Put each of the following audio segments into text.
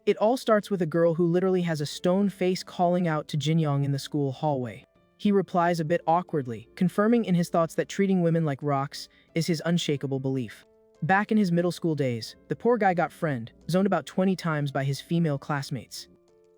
It all starts with a girl who literally has a stone face calling out to Jinyoung in the school hallway. He replies a bit awkwardly, confirming in his thoughts that treating women like rocks is his unshakable belief. Back in his middle school days, the poor guy got zoned about 20 times by his female classmates.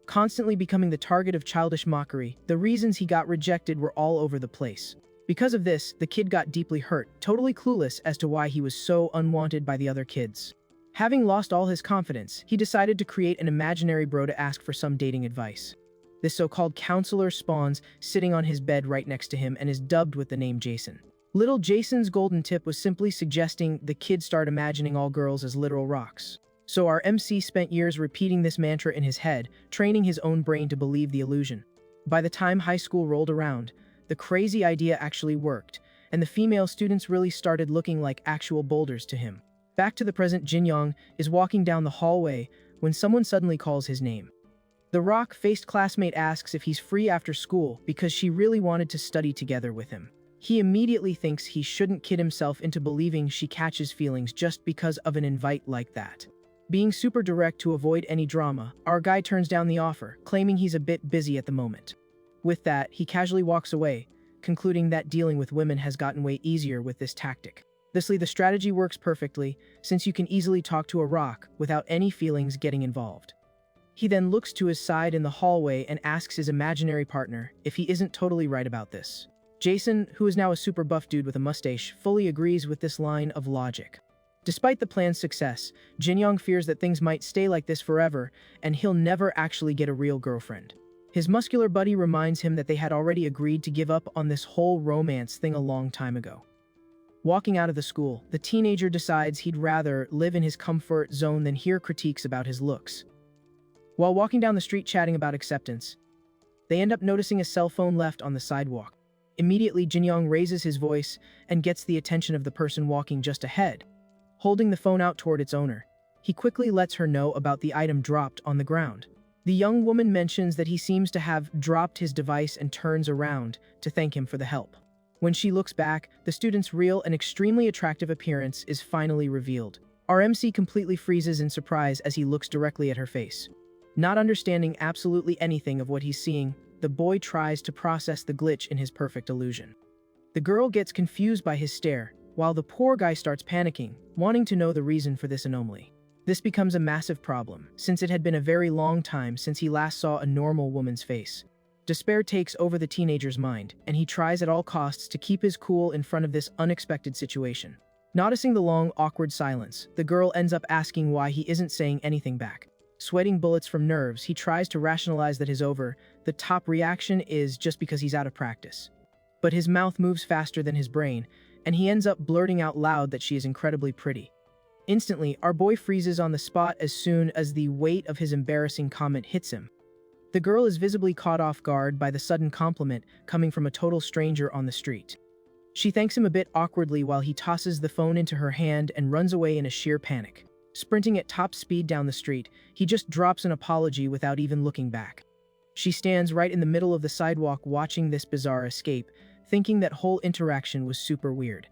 Constantly becoming the target of childish mockery, the reasons he got rejected were all over the place. Because of this, the kid got deeply hurt, totally clueless as to why he was so unwanted by the other kids. Having lost all his confidence, he decided to create an imaginary bro to ask for some dating advice. This so-called counselor spawns sitting on his bed right next to him and is dubbed with the name Jason. Little Jason's golden tip was simply suggesting the kid start imagining all girls as literal rocks. So our MC spent years repeating this mantra in his head, training his own brain to believe the illusion. By the time high school rolled around, the crazy idea actually worked, and the female students really started looking like actual boulders to him. Back to the present, Jinyoung is walking down the hallway when someone suddenly calls his name. The rock-faced classmate asks if he's free after school because she really wanted to study together with him. He immediately thinks he shouldn't kid himself into believing she catches feelings just because of an invite like that. Being super direct to avoid any drama, our guy turns down the offer, claiming he's a bit busy at the moment. With that, he casually walks away, concluding that dealing with women has gotten way easier with this tactic. Thusly, the strategy works perfectly, since you can easily talk to a rock without any feelings getting involved. He then looks to his side in the hallway and asks his imaginary partner if he isn't totally right about this. Jason, who is now a super buff dude with a mustache, fully agrees with this line of logic. Despite the plan's success, Jinyoung fears that things might stay like this forever and he'll never actually get a real girlfriend. His muscular buddy reminds him that they had already agreed to give up on this whole romance thing a long time ago. Walking out of the school, the teenager decides he'd rather live in his comfort zone than hear critiques about his looks. While walking down the street chatting about acceptance, they end up noticing a cell phone left on the sidewalk. Immediately, Jinyoung raises his voice and gets the attention of the person walking just ahead. Holding the phone out toward its owner, he quickly lets her know about the item dropped on the ground. The young woman mentions that he seems to have dropped his device and turns around to thank him for the help. When she looks back, the student's real and extremely attractive appearance is finally revealed. Our MC completely freezes in surprise as he looks directly at her face. Not understanding absolutely anything of what he's seeing, the boy tries to process the glitch in his perfect illusion. The girl gets confused by his stare, while the poor guy starts panicking, wanting to know the reason for this anomaly. This becomes a massive problem, since it had been a very long time since he last saw a normal woman's face. Despair takes over the teenager's mind, and he tries at all costs to keep his cool in front of this unexpected situation. Noticing the long, awkward silence, the girl ends up asking why he isn't saying anything back. Sweating bullets from nerves, he tries to rationalize that his over-the-top reaction is just because he's out of practice. But his mouth moves faster than his brain, and he ends up blurting out loud that she is incredibly pretty. Instantly, our boy freezes on the spot as soon as the weight of his embarrassing comment hits him. The girl is visibly caught off guard by the sudden compliment coming from a total stranger on the street. She thanks him a bit awkwardly while he tosses the phone into her hand and runs away in a sheer panic. Sprinting at top speed down the street, he just drops an apology without even looking back. She stands right in the middle of the sidewalk watching this bizarre escape, thinking that whole interaction was super weird.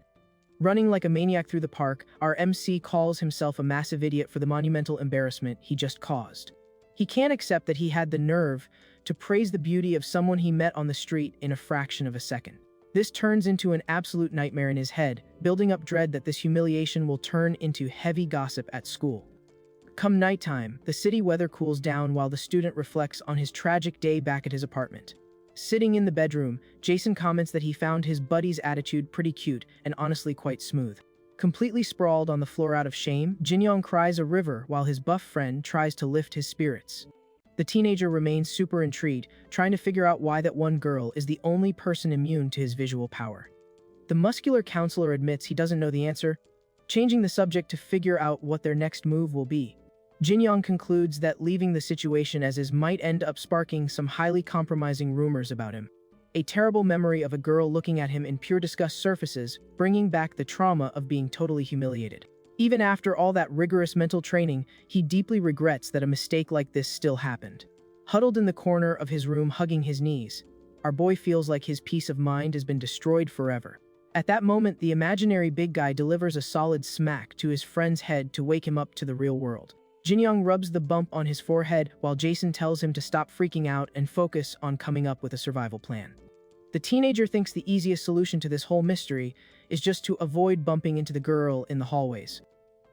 Running like a maniac through the park, our MC calls himself a massive idiot for the monumental embarrassment he just caused. He can't accept that he had the nerve to praise the beauty of someone he met on the street in a fraction of a second. This turns into an absolute nightmare in his head, building up dread that this humiliation will turn into heavy gossip at school. Come nighttime, the city weather cools down while the student reflects on his tragic day back at his apartment. Sitting in the bedroom, Jason comments that he found his buddy's attitude pretty cute and honestly quite smooth. Completely sprawled on the floor out of shame, Jinyoung cries a river while his buff friend tries to lift his spirits. The teenager remains super intrigued, trying to figure out why that one girl is the only person immune to his visual power. The muscular counselor admits he doesn't know the answer, changing the subject to figure out what their next move will be. Jinyoung concludes that leaving the situation as is might end up sparking some highly compromising rumors about him. A terrible memory of a girl looking at him in pure disgust surfaces, bringing back the trauma of being totally humiliated. Even after all that rigorous mental training, he deeply regrets that a mistake like this still happened. Huddled in the corner of his room hugging his knees, our boy feels like his peace of mind has been destroyed forever. At that moment, the imaginary big guy delivers a solid smack to his friend's head to wake him up to the real world. Jinyoung rubs the bump on his forehead while Jason tells him to stop freaking out and focus on coming up with a survival plan. The teenager thinks the easiest solution to this whole mystery is just to avoid bumping into the girl in the hallways.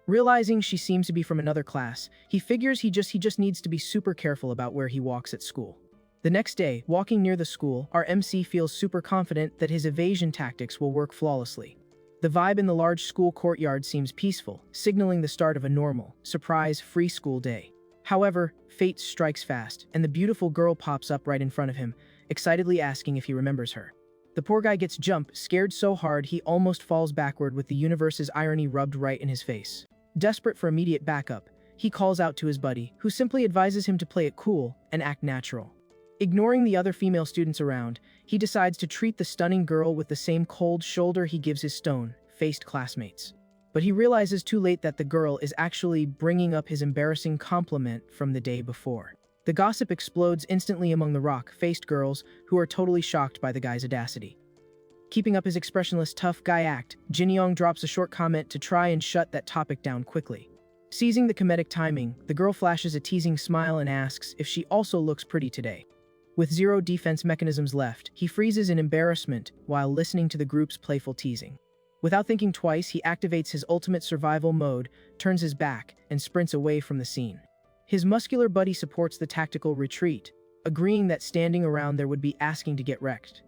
Realizing she seems to be from another class, he figures he just needs to be super careful about where he walks at school. The next day, walking near the school, our MC feels super confident that his evasion tactics will work flawlessly. The vibe in the large school courtyard seems peaceful, signaling the start of a normal, surprise-free school day. However, fate strikes fast, and the beautiful girl pops up right in front of him, excitedly asking if he remembers her. The poor guy gets jumped, scared so hard he almost falls backward with the universe's irony rubbed right in his face. Desperate for immediate backup, he calls out to his buddy, who simply advises him to play it cool and act natural. Ignoring the other female students around, he decides to treat the stunning girl with the same cold shoulder he gives his stone-faced classmates. But he realizes too late that the girl is actually bringing up his embarrassing compliment from the day before. The gossip explodes instantly among the rock-faced girls, who are totally shocked by the guy's audacity. Keeping up his expressionless tough guy act, Jinyoung drops a short comment to try and shut that topic down quickly. Seizing the comedic timing, the girl flashes a teasing smile and asks if she also looks pretty today. With zero defense mechanisms left, he freezes in embarrassment while listening to the group's playful teasing. Without thinking twice, he activates his ultimate survival mode, turns his back, and sprints away from the scene. His muscular buddy supports the tactical retreat, agreeing that standing around there would be asking to get wrecked.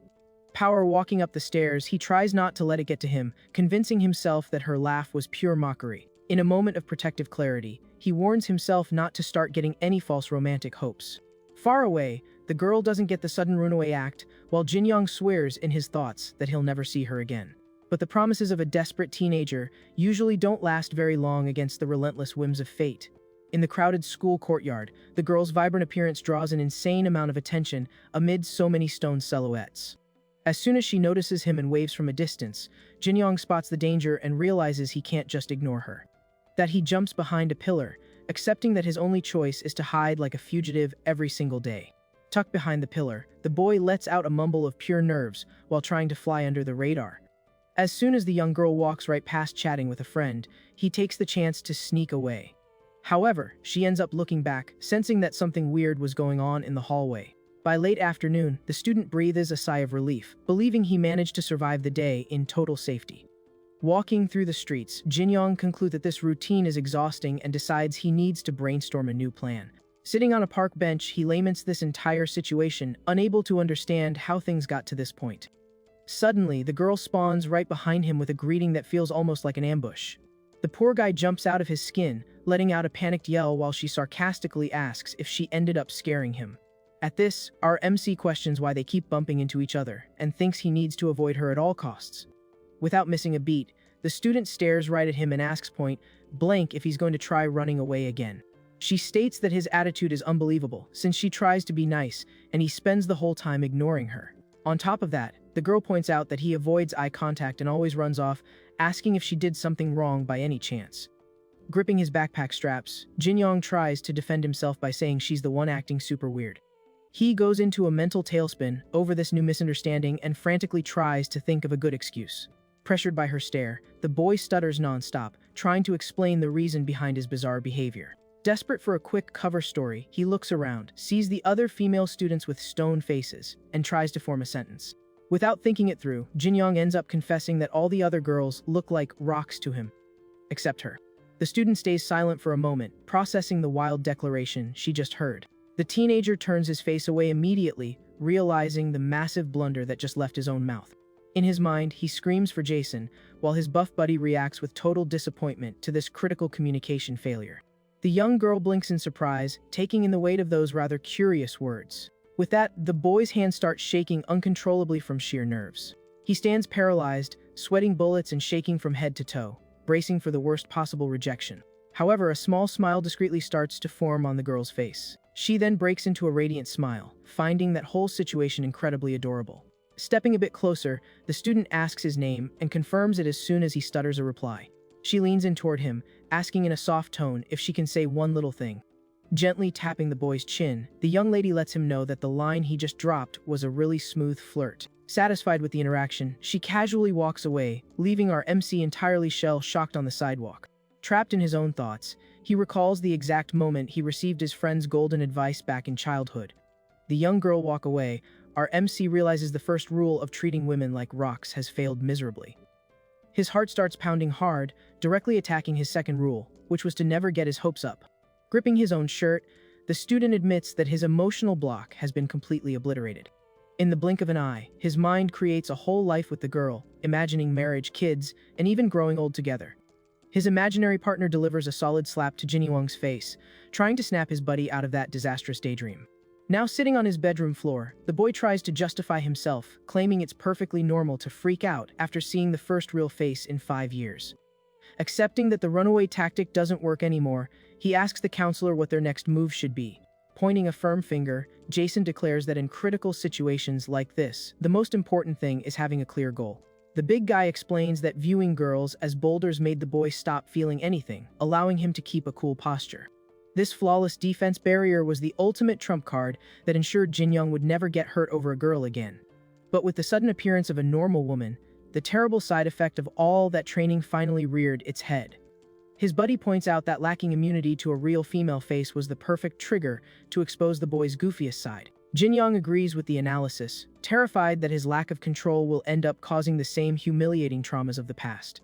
Power walking up the stairs, he tries not to let it get to him, convincing himself that her laugh was pure mockery. In a moment of protective clarity, he warns himself not to start getting any false romantic hopes. Far away, the girl doesn't get the sudden runaway act, while Jinyoung swears in his thoughts that he'll never see her again. But the promises of a desperate teenager usually don't last very long against the relentless whims of fate. In the crowded school courtyard, the girl's vibrant appearance draws an insane amount of attention amid so many stone silhouettes. As soon as she notices him and waves from a distance, Jinyoung spots the danger and realizes he can't just ignore her. That he jumps behind a pillar, accepting that his only choice is to hide like a fugitive every single day. Tucked behind the pillar, the boy lets out a mumble of pure nerves while trying to fly under the radar. As soon as the young girl walks right past chatting with a friend, he takes the chance to sneak away. However, she ends up looking back, sensing that something weird was going on in the hallway. By late afternoon, the student breathes a sigh of relief, believing he managed to survive the day in total safety. Walking through the streets, Jinyoung concludes that this routine is exhausting and decides he needs to brainstorm a new plan. Sitting on a park bench, he laments this entire situation, unable to understand how things got to this point. Suddenly, the girl spawns right behind him with a greeting that feels almost like an ambush. The poor guy jumps out of his skin, letting out a panicked yell while she sarcastically asks if she ended up scaring him. At this, our MC questions why they keep bumping into each other, and thinks he needs to avoid her at all costs. Without missing a beat, the student stares right at him and asks point blank if he's going to try running away again. She states that his attitude is unbelievable, since she tries to be nice, and he spends the whole time ignoring her. On top of that, the girl points out that he avoids eye contact and always runs off, asking if she did something wrong by any chance. Gripping his backpack straps, Jinyoung tries to defend himself by saying she's the one acting super weird. He goes into a mental tailspin over this new misunderstanding and frantically tries to think of a good excuse. Pressured by her stare, the boy stutters nonstop, trying to explain the reason behind his bizarre behavior. Desperate for a quick cover story, he looks around, sees the other female students with stone faces, and tries to form a sentence. Without thinking it through, Jinyoung ends up confessing that all the other girls look like rocks to him, except her. The student stays silent for a moment, processing the wild declaration she just heard. The teenager turns his face away immediately, realizing the massive blunder that just left his own mouth. In his mind, he screams for Jason, while his buff buddy reacts with total disappointment to this critical communication failure. The young girl blinks in surprise, taking in the weight of those rather curious words. With that, the boy's hands start shaking uncontrollably from sheer nerves. He stands paralyzed, sweating bullets and shaking from head to toe, bracing for the worst possible rejection. However, a small smile discreetly starts to form on the girl's face. She then breaks into a radiant smile, finding that whole situation incredibly adorable. Stepping a bit closer, the student asks his name and confirms it as soon as he stutters a reply. She leans in toward him, asking in a soft tone if she can say one little thing. Gently tapping the boy's chin, the young lady lets him know that the line he just dropped was a really smooth flirt. Satisfied with the interaction, she casually walks away, leaving our MC entirely shell-shocked on the sidewalk. Trapped in his own thoughts, He recalls the exact moment he received his friend's golden advice back in childhood. The young girl walk away. Our MC realizes the first rule of treating women like rocks has failed miserably. His heart starts pounding hard, directly attacking his second rule, which was to never get his hopes up. Gripping his own shirt, the student admits that his emotional block has been completely obliterated. In the blink of an eye, his mind creates a whole life with the girl, imagining marriage, kids, and even growing old together. His imaginary partner delivers a solid slap to Jinyoung's face, trying to snap his buddy out of that disastrous daydream. Now sitting on his bedroom floor, the boy tries to justify himself, claiming it's perfectly normal to freak out after seeing the first real face in 5 years. Accepting that the runaway tactic doesn't work anymore, he asks the counselor what their next move should be. Pointing a firm finger, Jason declares that in critical situations like this, the most important thing is having a clear goal. The big guy explains that viewing girls as boulders made the boy stop feeling anything, allowing him to keep a cool posture. This flawless defense barrier was the ultimate trump card that ensured Jinyoung would never get hurt over a girl again. But with the sudden appearance of a normal woman, the terrible side effect of all that training finally reared its head. His buddy points out that lacking immunity to a real female face was the perfect trigger to expose the boy's goofiest side. Jinyoung agrees with the analysis, terrified that his lack of control will end up causing the same humiliating traumas of the past.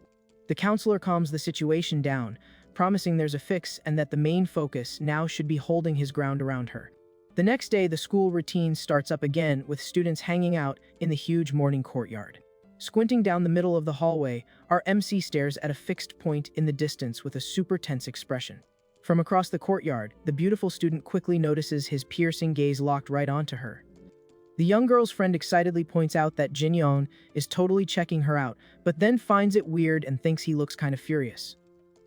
The counselor calms the situation down, promising there's a fix and that the main focus now should be holding his ground around her. The next day, the school routine starts up again with students hanging out in the huge morning courtyard. Squinting down the middle of the hallway, our MC stares at a fixed point in the distance with a super tense expression. From across the courtyard, the beautiful student quickly notices his piercing gaze locked right onto her. The young girl's friend excitedly points out that Jinyoung is totally checking her out, but then finds it weird and thinks he looks kind of furious.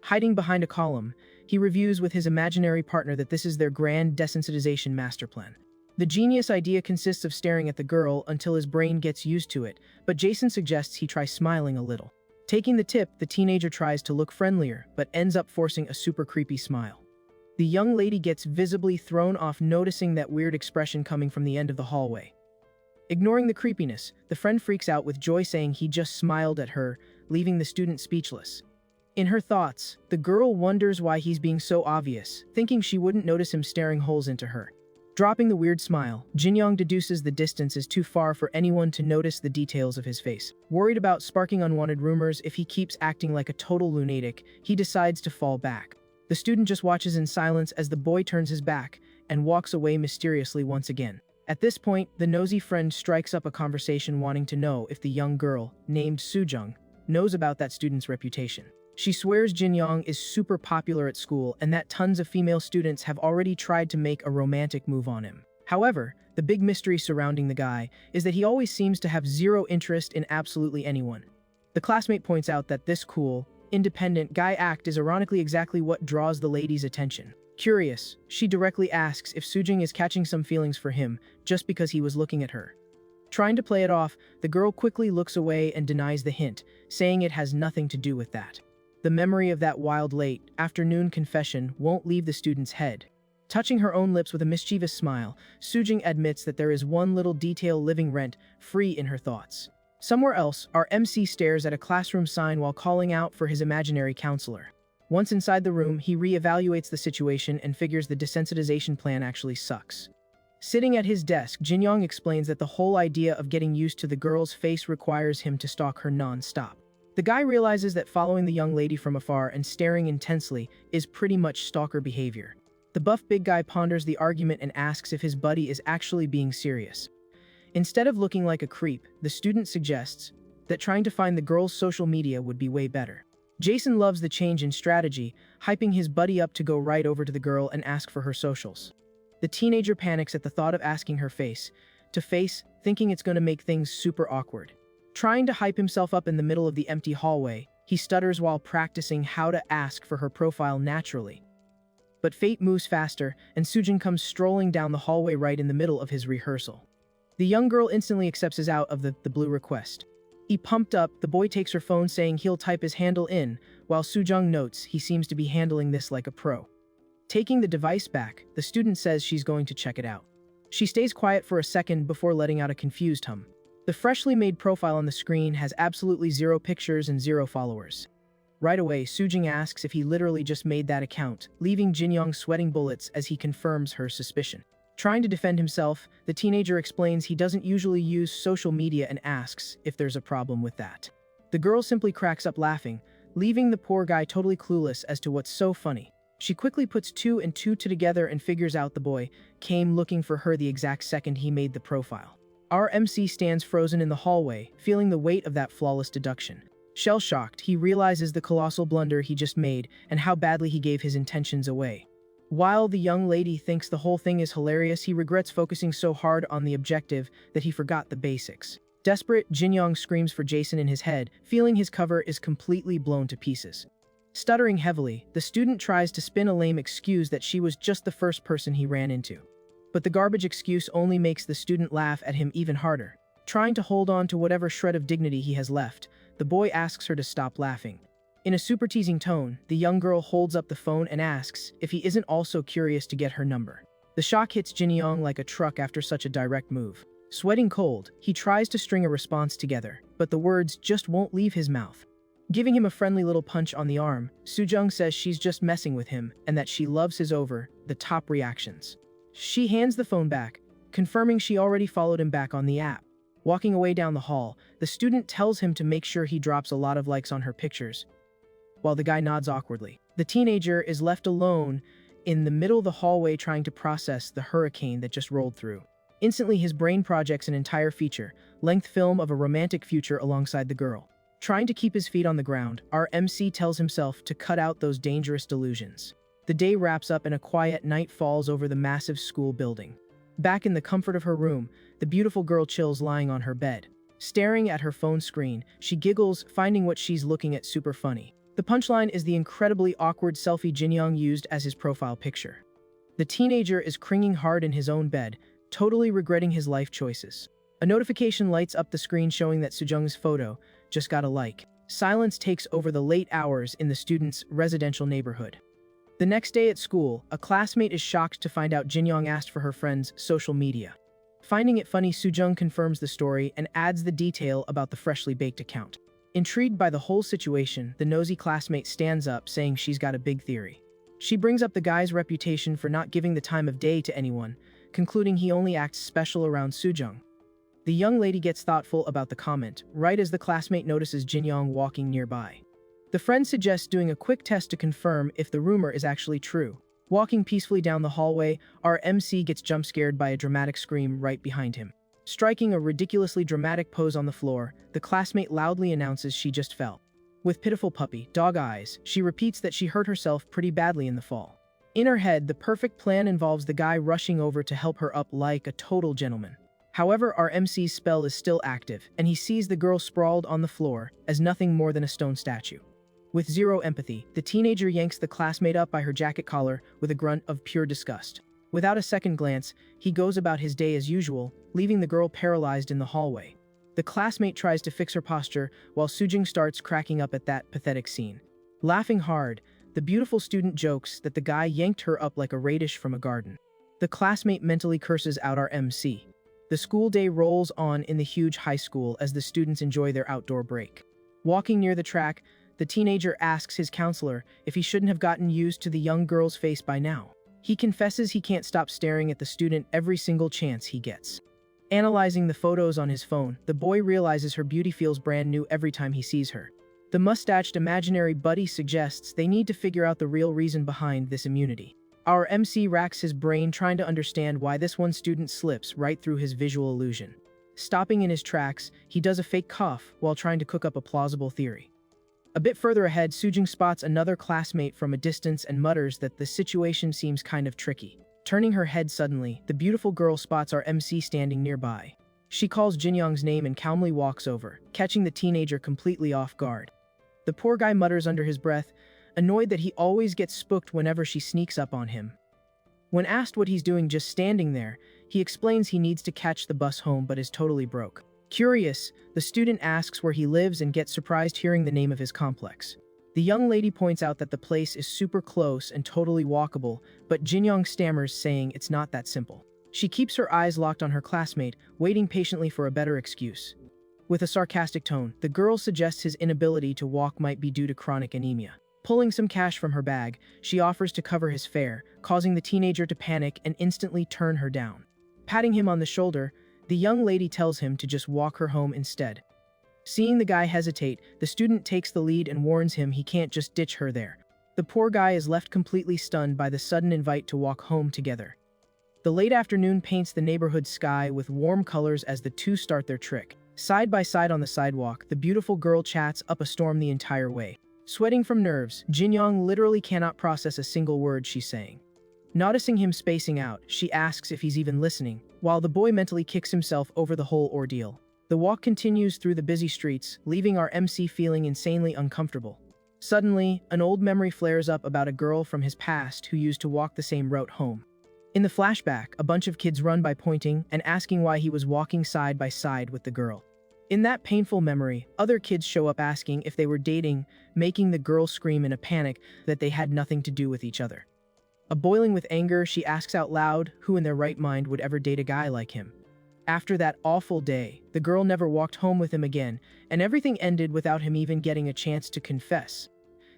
Hiding behind a column, he reviews with his imaginary partner that this is their grand desensitization master plan. The genius idea consists of staring at the girl until his brain gets used to it, but Jason suggests he try smiling a little. Taking the tip, the teenager tries to look friendlier, but ends up forcing a super creepy smile. The young lady gets visibly thrown off noticing that weird expression coming from the end of the hallway. Ignoring the creepiness, the friend freaks out with joy saying he just smiled at her, leaving the student speechless. In her thoughts, the girl wonders why he's being so obvious, thinking she wouldn't notice him staring holes into her. Dropping the weird smile, Jinyoung deduces the distance is too far for anyone to notice the details of his face. Worried about sparking unwanted rumors if he keeps acting like a total lunatic, he decides to fall back. The student just watches in silence as the boy turns his back and walks away mysteriously once again. At this point, the nosy friend strikes up a conversation wanting to know if the young girl, named Sujung, knows about that student's reputation. She swears Jinyoung is super popular at school and that tons of female students have already tried to make a romantic move on him. However, the big mystery surrounding the guy is that he always seems to have zero interest in absolutely anyone. The classmate points out that this cool, independent guy act is ironically exactly what draws the lady's attention. Curious, she directly asks if Sujung is catching some feelings for him just because he was looking at her. Trying to play it off, the girl quickly looks away and denies the hint, saying it has nothing to do with that. The memory of that wild late afternoon confession won't leave the student's head. Touching her own lips with a mischievous smile, Sujung admits that there is one little detail living rent-free in her thoughts. Somewhere else, our MC stares at a classroom sign while calling out for his imaginary counselor. Once inside the room, he re-evaluates the situation and figures the desensitization plan actually sucks. Sitting at his desk, Jinyoung explains that the whole idea of getting used to the girl's face requires him to stalk her non-stop. The guy realizes that following the young lady from afar and staring intensely is pretty much stalker behavior. The buff big guy ponders the argument and asks if his buddy is actually being serious. Instead of looking like a creep, the student suggests that trying to find the girl's social media would be way better. Jason loves the change in strategy, hyping his buddy up to go right over to the girl and ask for her socials. The teenager panics at the thought of asking her face to face, thinking it's going to make things super awkward. Trying to hype himself up in the middle of the empty hallway, he stutters while practicing how to ask for her profile naturally. But fate moves faster, and Sujin comes strolling down the hallway right in the middle of his rehearsal. The young girl instantly accepts his out of the blue request. Pumped up, the boy takes her phone saying he'll type his handle in, while Sujung notes he seems to be handling this like a pro. Taking the device back, the student says she's going to check it out. She stays quiet for a second before letting out a confused hum. The freshly made profile on the screen has absolutely zero pictures and zero followers. Right away, Sujing asks if he literally just made that account, leaving Jinyoung sweating bullets as he confirms her suspicion. Trying to defend himself, the teenager explains he doesn't usually use social media and asks if there's a problem with that. The girl simply cracks up laughing, leaving the poor guy totally clueless as to what's so funny. She quickly puts two and two together and figures out the boy came looking for her the exact second he made the profile. Our MC stands frozen in the hallway, feeling the weight of that flawless deduction. Shell-shocked, he realizes the colossal blunder he just made and how badly he gave his intentions away. While the young lady thinks the whole thing is hilarious, he regrets focusing so hard on the objective that he forgot the basics. Desperate, Jinyoung screams for Jason in his head, feeling his cover is completely blown to pieces. Stuttering heavily, the student tries to spin a lame excuse that she was just the first person he ran into. But the garbage excuse only makes the student laugh at him even harder. Trying to hold on to whatever shred of dignity he has left, the boy asks her to stop laughing. In a super teasing tone, the young girl holds up the phone and asks if he isn't also curious to get her number. The shock hits Jinyoung like a truck after such a direct move. Sweating cold, he tries to string a response together, but the words just won't leave his mouth. Giving him a friendly little punch on the arm, Sujung says she's just messing with him and that she loves his over-the-top reactions. She hands the phone back, confirming she already followed him back on the app. Walking away down the hall, the student tells him to make sure he drops a lot of likes on her pictures, while the guy nods awkwardly. The teenager is left alone in the middle of the hallway trying to process the hurricane that just rolled through. Instantly, his brain projects an entire feature-length film of a romantic future alongside the girl. Trying to keep his feet on the ground, our MC tells himself to cut out those dangerous delusions. The day wraps up and a quiet night falls over the massive school building. Back in the comfort of her room, the beautiful girl chills lying on her bed. Staring at her phone screen, she giggles, finding what she's looking at super funny. The punchline is the incredibly awkward selfie Jinyoung used as his profile picture. The teenager is cringing hard in his own bed, totally regretting his life choices. A notification lights up the screen showing that Sujung's photo just got a like. Silence takes over the late hours in the student's residential neighborhood. The next day at school, a classmate is shocked to find out Jinyoung asked for her friend's social media. Finding it funny, Sujung confirms the story and adds the detail about the freshly baked account. Intrigued by the whole situation, the nosy classmate stands up, saying she's got a big theory. She brings up the guy's reputation for not giving the time of day to anyone, concluding he only acts special around Sujung. The young lady gets thoughtful about the comment, right as the classmate notices Jinyoung walking nearby. The friend suggests doing a quick test to confirm if the rumor is actually true. Walking peacefully down the hallway, our MC gets jump-scared by a dramatic scream right behind him. Striking a ridiculously dramatic pose on the floor, the classmate loudly announces she just fell. With pitiful puppy dog eyes, she repeats that she hurt herself pretty badly in the fall. In her head, the perfect plan involves the guy rushing over to help her up like a total gentleman. However, our MC's spell is still active, and he sees the girl sprawled on the floor as nothing more than a stone statue. With zero empathy, the teenager yanks the classmate up by her jacket collar with a grunt of pure disgust. Without a second glance, he goes about his day as usual, leaving the girl paralyzed in the hallway. The classmate tries to fix her posture, while Sujing starts cracking up at that pathetic scene. Laughing hard, the beautiful student jokes that the guy yanked her up like a radish from a garden. The classmate mentally curses out our MC. The school day rolls on in the huge high school as the students enjoy their outdoor break. Walking near the track, the teenager asks his counselor if he shouldn't have gotten used to the young girl's face by now. He confesses he can't stop staring at the student every single chance he gets. Analyzing the photos on his phone, the boy realizes her beauty feels brand new every time he sees her. The mustached imaginary buddy suggests they need to figure out the real reason behind this immunity. Our MC racks his brain trying to understand why this one student slips right through his visual illusion. Stopping in his tracks, he does a fake cough while trying to cook up a plausible theory. A bit further ahead, Sujing spots another classmate from a distance and mutters that the situation seems kind of tricky. Turning her head suddenly, the beautiful girl spots our MC standing nearby. She calls Jinyoung's name and calmly walks over, catching the teenager completely off guard. The poor guy mutters under his breath, annoyed that he always gets spooked whenever she sneaks up on him. When asked what he's doing just standing there, he explains he needs to catch the bus home but is totally broke. Curious, the student asks where he lives and gets surprised hearing the name of his complex. The young lady points out that the place is super close and totally walkable, but Jinyoung stammers, saying it's not that simple. She keeps her eyes locked on her classmate, waiting patiently for a better excuse. With a sarcastic tone, the girl suggests his inability to walk might be due to chronic anemia. Pulling some cash from her bag, she offers to cover his fare, causing the teenager to panic and instantly turn her down. Patting him on the shoulder, the young lady tells him to just walk her home instead. Seeing the guy hesitate, the student takes the lead and warns him he can't just ditch her there. The poor guy is left completely stunned by the sudden invite to walk home together. The late afternoon paints the neighborhood sky with warm colors as the two start their trick. Side by side on the sidewalk, the beautiful girl chats up a storm the entire way. Sweating from nerves, Jin-young literally cannot process a single word she's saying. Noticing him spacing out, she asks if he's even listening, while the boy mentally kicks himself over the whole ordeal. The walk continues through the busy streets, leaving our MC feeling insanely uncomfortable. Suddenly, an old memory flares up about a girl from his past who used to walk the same route home. In the flashback, a bunch of kids run by pointing and asking why he was walking side by side with the girl. In that painful memory, other kids show up asking if they were dating, making the girl scream in a panic that they had nothing to do with each other. Boiling with anger, she asks out loud who in their right mind would ever date a guy like him. After that awful day, the girl never walked home with him again, and everything ended without him even getting a chance to confess.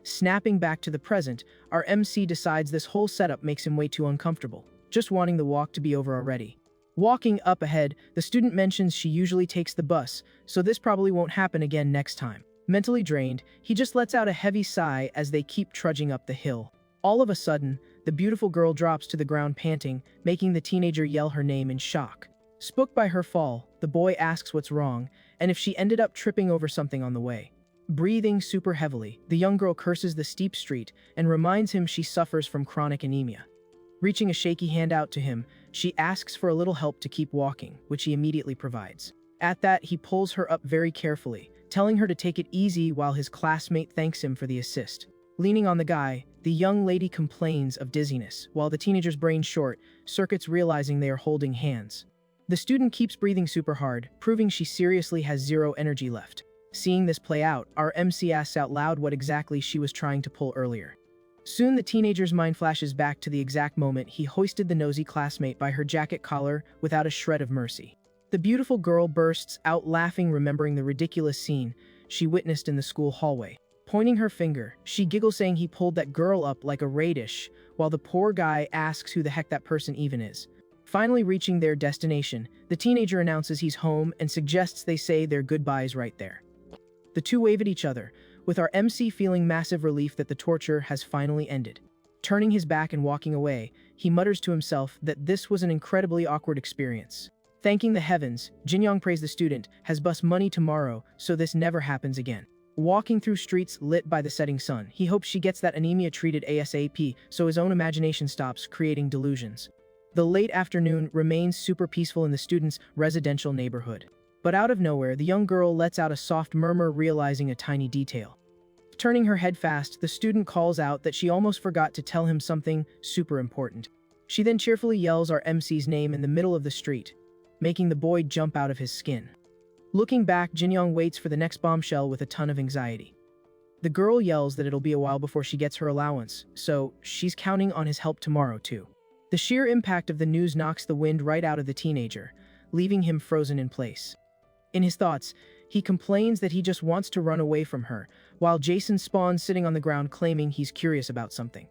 Snapping back to the present, our MC decides this whole setup makes him way too uncomfortable, just wanting the walk to be over already. Walking up ahead, the student mentions she usually takes the bus, so this probably won't happen again next time. Mentally drained, he just lets out a heavy sigh as they keep trudging up the hill. All of a sudden, the beautiful girl drops to the ground panting, making the teenager yell her name in shock. Spooked by her fall, the boy asks what's wrong, and if she ended up tripping over something on the way. Breathing super heavily, the young girl curses the steep street and reminds him she suffers from chronic anemia. Reaching a shaky hand out to him, she asks for a little help to keep walking, which he immediately provides. At that, he pulls her up very carefully, telling her to take it easy while his classmate thanks him for the assist. Leaning on the guy, the young lady complains of dizziness, while the teenager's brain short circuits realizing they are holding hands. The student keeps breathing super hard, proving she seriously has zero energy left. Seeing this play out, our MC asks out loud what exactly she was trying to pull earlier. Soon the teenager's mind flashes back to the exact moment he hoisted the nosy classmate by her jacket collar without a shred of mercy. The beautiful girl bursts out laughing, remembering the ridiculous scene she witnessed in the school hallway. Pointing her finger, she giggles saying he pulled that girl up like a radish, while the poor guy asks who the heck that person even is. Finally reaching their destination, the teenager announces he's home and suggests they say their goodbyes right there. The two wave at each other, with our MC feeling massive relief that the torture has finally ended. Turning his back and walking away, he mutters to himself that this was an incredibly awkward experience. Thanking the heavens, Jin-young prays the student has bus money tomorrow so this never happens again. Walking through streets lit by the setting sun, he hopes she gets that anemia treated ASAP so his own imagination stops creating delusions. The late afternoon remains super peaceful in the student's residential neighborhood. But out of nowhere, the young girl lets out a soft murmur, realizing a tiny detail. Turning her head fast, the student calls out that she almost forgot to tell him something super important. She then cheerfully yells our MC's name in the middle of the street, making the boy jump out of his skin. Looking back, Jin-young waits for the next bombshell with a ton of anxiety. The girl yells that it'll be a while before she gets her allowance, so she's counting on his help tomorrow too. The sheer impact of the news knocks the wind right out of the teenager, leaving him frozen in place. In his thoughts, he complains that he just wants to run away from her, while Jason spawns sitting on the ground claiming he's curious about something.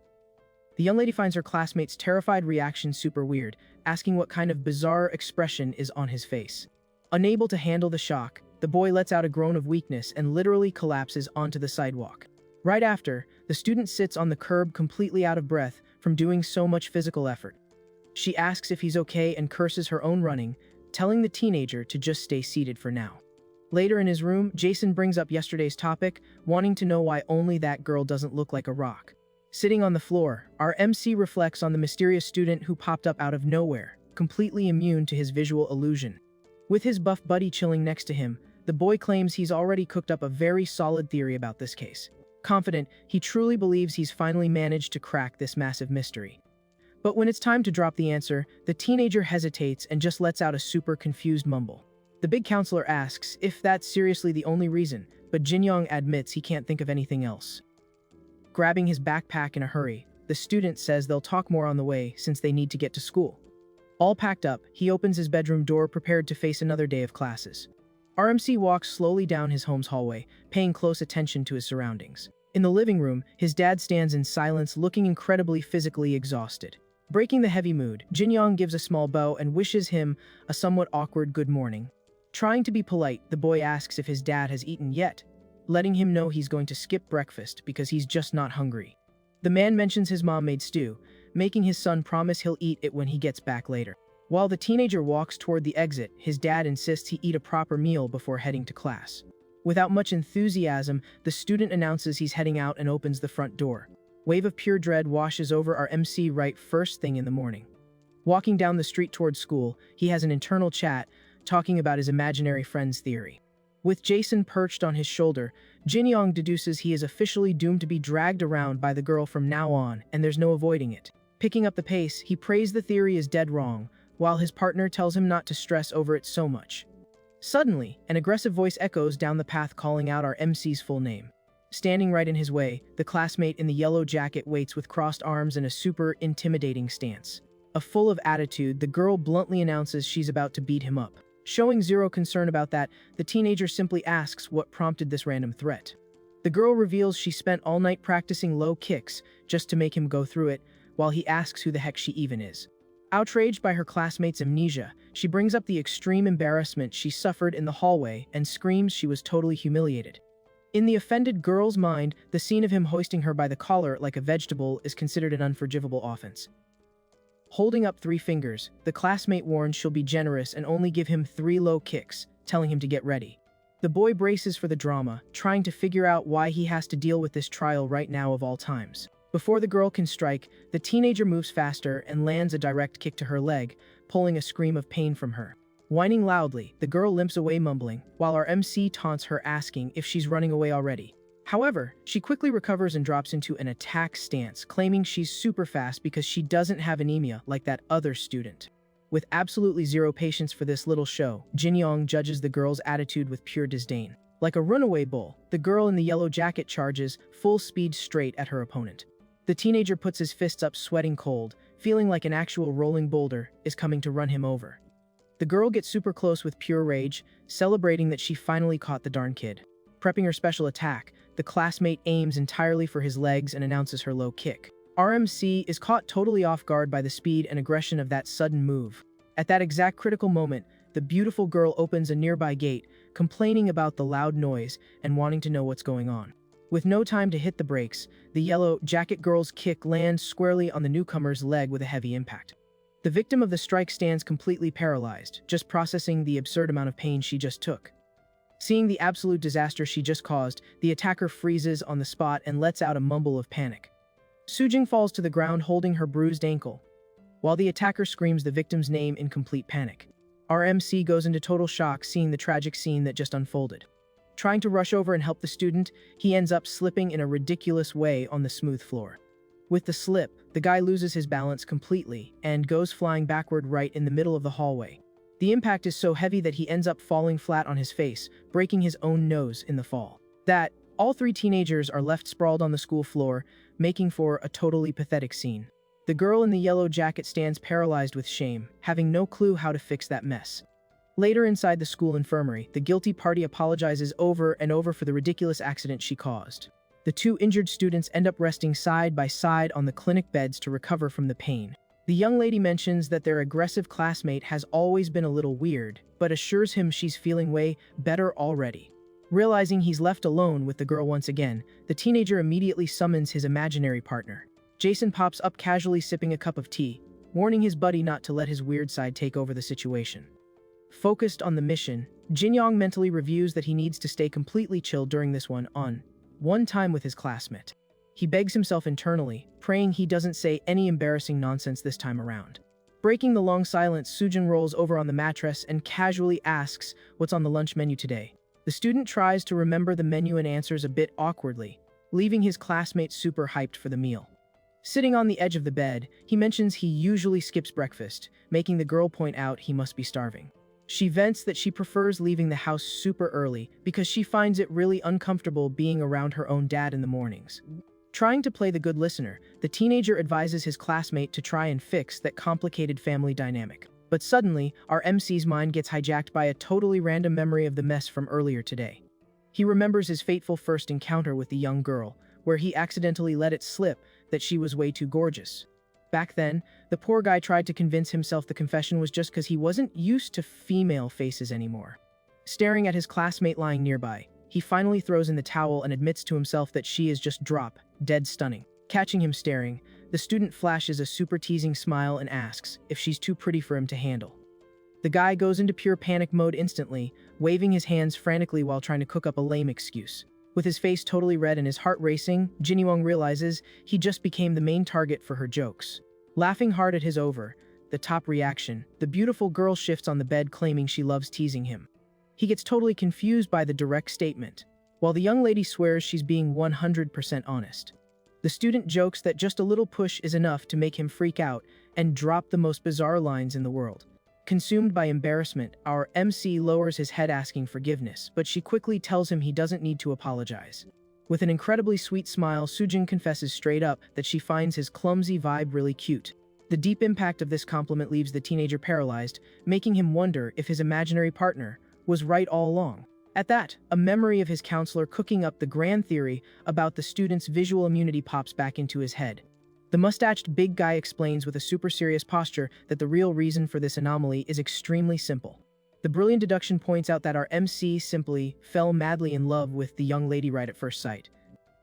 The young lady finds her classmate's terrified reaction super weird, asking what kind of bizarre expression is on his face. Unable to handle the shock, the boy lets out a groan of weakness and literally collapses onto the sidewalk. Right after, the student sits on the curb completely out of breath from doing so much physical effort. She asks if he's okay and curses her own running, telling the teenager to just stay seated for now. Later in his room, Jason brings up yesterday's topic, wanting to know why only that girl doesn't look like a rock. Sitting on the floor, our MC reflects on the mysterious student who popped up out of nowhere, completely immune to his visual illusion. With his buff buddy chilling next to him, the boy claims he's already cooked up a very solid theory about this case. Confident, he truly believes he's finally managed to crack this massive mystery. But when it's time to drop the answer, the teenager hesitates and just lets out a super confused mumble. The big counselor asks if that's seriously the only reason, but Jin-young admits he can't think of anything else. Grabbing his backpack in a hurry, the student says they'll talk more on the way since they need to get to school. All packed up, he opens his bedroom door prepared to face another day of classes. RMC walks slowly down his home's hallway, paying close attention to his surroundings. In the living room, his dad stands in silence, looking incredibly physically exhausted. Breaking the heavy mood, Jin-young gives a small bow and wishes him a somewhat awkward good morning. Trying to be polite, the boy asks if his dad has eaten yet, letting him know he's going to skip breakfast because he's just not hungry. The man mentions his mom made stew, making his son promise he'll eat it when he gets back later. While the teenager walks toward the exit, his dad insists he eat a proper meal before heading to class. Without much enthusiasm, the student announces he's heading out and opens the front door. Wave of pure dread washes over our MC right first thing in the morning. Walking down the street towards school, he has an internal chat, talking about his imaginary friend's theory. With Jason perched on his shoulder, Jin-young deduces he is officially doomed to be dragged around by the girl from now on, and there's no avoiding it. Picking up the pace, he prays the theory is dead wrong, while his partner tells him not to stress over it so much. Suddenly, an aggressive voice echoes down the path calling out our MC's full name. Standing right in his way, the classmate in the yellow jacket waits with crossed arms in a super intimidating stance. Full of attitude, the girl bluntly announces she's about to beat him up. Showing zero concern about that, the teenager simply asks what prompted this random threat. The girl reveals she spent all night practicing low kicks just to make him go through it, while he asks who the heck she even is. Outraged by her classmate's amnesia, she brings up the extreme embarrassment she suffered in the hallway and screams she was totally humiliated. In the offended girl's mind, the scene of him hoisting her by the collar like a vegetable is considered an unforgivable offense. Holding up 3 fingers, the classmate warns she'll be generous and only give him 3 low kicks, telling him to get ready. The boy braces for the drama, trying to figure out why he has to deal with this trial right now of all times. Before the girl can strike, the teenager moves faster and lands a direct kick to her leg, pulling a scream of pain from her. Whining loudly, the girl limps away mumbling, while our MC taunts her asking if she's running away already. However, she quickly recovers and drops into an attack stance, claiming she's super fast because she doesn't have anemia like that other student. With absolutely zero patience for this little show, Jin-young judges the girl's attitude with pure disdain. Like a runaway bull, the girl in the yellow jacket charges, full speed straight at her opponent. The teenager puts his fists up sweating cold, feeling like an actual rolling boulder is coming to run him over. The girl gets super close with pure rage, celebrating that she finally caught the darn kid. Prepping her special attack, the classmate aims entirely for his legs and announces her low kick. RMC is caught totally off guard by the speed and aggression of that sudden move. At that exact critical moment, the beautiful girl opens a nearby gate, complaining about the loud noise and wanting to know what's going on. With no time to hit the brakes, the yellow jacket girl's kick lands squarely on the newcomer's leg with a heavy impact. The victim of the strike stands completely paralyzed, just processing the absurd amount of pain she just took. Seeing the absolute disaster she just caused, the attacker freezes on the spot and lets out a mumble of panic. Sujing falls to the ground holding her bruised ankle, while the attacker screams the victim's name in complete panic. Our MC goes into total shock seeing the tragic scene that just unfolded. Trying to rush over and help the student, he ends up slipping in a ridiculous way on the smooth floor. With the slip, the guy loses his balance completely and goes flying backward right in the middle of the hallway. The impact is so heavy that he ends up falling flat on his face, breaking his own nose in the fall. All 3 teenagers are left sprawled on the school floor, making for a totally pathetic scene. The girl in the yellow jacket stands paralyzed with shame, having no clue how to fix that mess. Later inside the school infirmary, the guilty party apologizes over and over for the ridiculous accident she caused. The 2 injured students end up resting side by side on the clinic beds to recover from the pain. The young lady mentions that their aggressive classmate has always been a little weird, but assures him she's feeling way better already. Realizing he's left alone with the girl once again, the teenager immediately summons his imaginary partner. Jason pops up casually sipping a cup of tea, warning his buddy not to let his weird side take over the situation. Focused on the mission, Jin-young mentally reviews that he needs to stay completely chill during this one time with his classmate. He begs himself internally, praying he doesn't say any embarrassing nonsense this time around. Breaking the long silence, Sujin rolls over on the mattress and casually asks what's on the lunch menu today. The student tries to remember the menu and answers a bit awkwardly, leaving his classmate super hyped for the meal. Sitting on the edge of the bed, he mentions he usually skips breakfast, making the girl point out he must be starving. She vents that she prefers leaving the house super early because she finds it really uncomfortable being around her own dad in the mornings. Trying to play the good listener, the teenager advises his classmate to try and fix that complicated family dynamic. But suddenly, our MC's mind gets hijacked by a totally random memory of the mess from earlier today. He remembers his fateful first encounter with the young girl, where he accidentally let it slip that she was way too gorgeous. Back then, the poor guy tried to convince himself the confession was just because he wasn't used to female faces anymore. Staring at his classmate lying nearby, he finally throws in the towel and admits to himself that she is just dead stunning. Catching him staring, the student flashes a super teasing smile and asks if she's too pretty for him to handle. The guy goes into pure panic mode instantly, waving his hands frantically while trying to cook up a lame excuse. With his face totally red and his heart racing, Jinyoung realizes he just became the main target for her jokes. Laughing hard at his the top reaction, the beautiful girl shifts on the bed claiming she loves teasing him. He gets totally confused by the direct statement, while the young lady swears she's being 100% honest. The student jokes that just a little push is enough to make him freak out and drop the most bizarre lines in the world. Consumed by embarrassment, our MC lowers his head asking forgiveness, but she quickly tells him he doesn't need to apologize. With an incredibly sweet smile, Sujin confesses straight up that she finds his clumsy vibe really cute. The deep impact of this compliment leaves the teenager paralyzed, making him wonder if his imaginary partner was right all along. At that, a memory of his counselor cooking up the grand theory about the student's visual immunity pops back into his head. The mustached big guy explains with a super serious posture that the real reason for this anomaly is extremely simple. The brilliant deduction points out that our MC simply fell madly in love with the young lady right at first sight.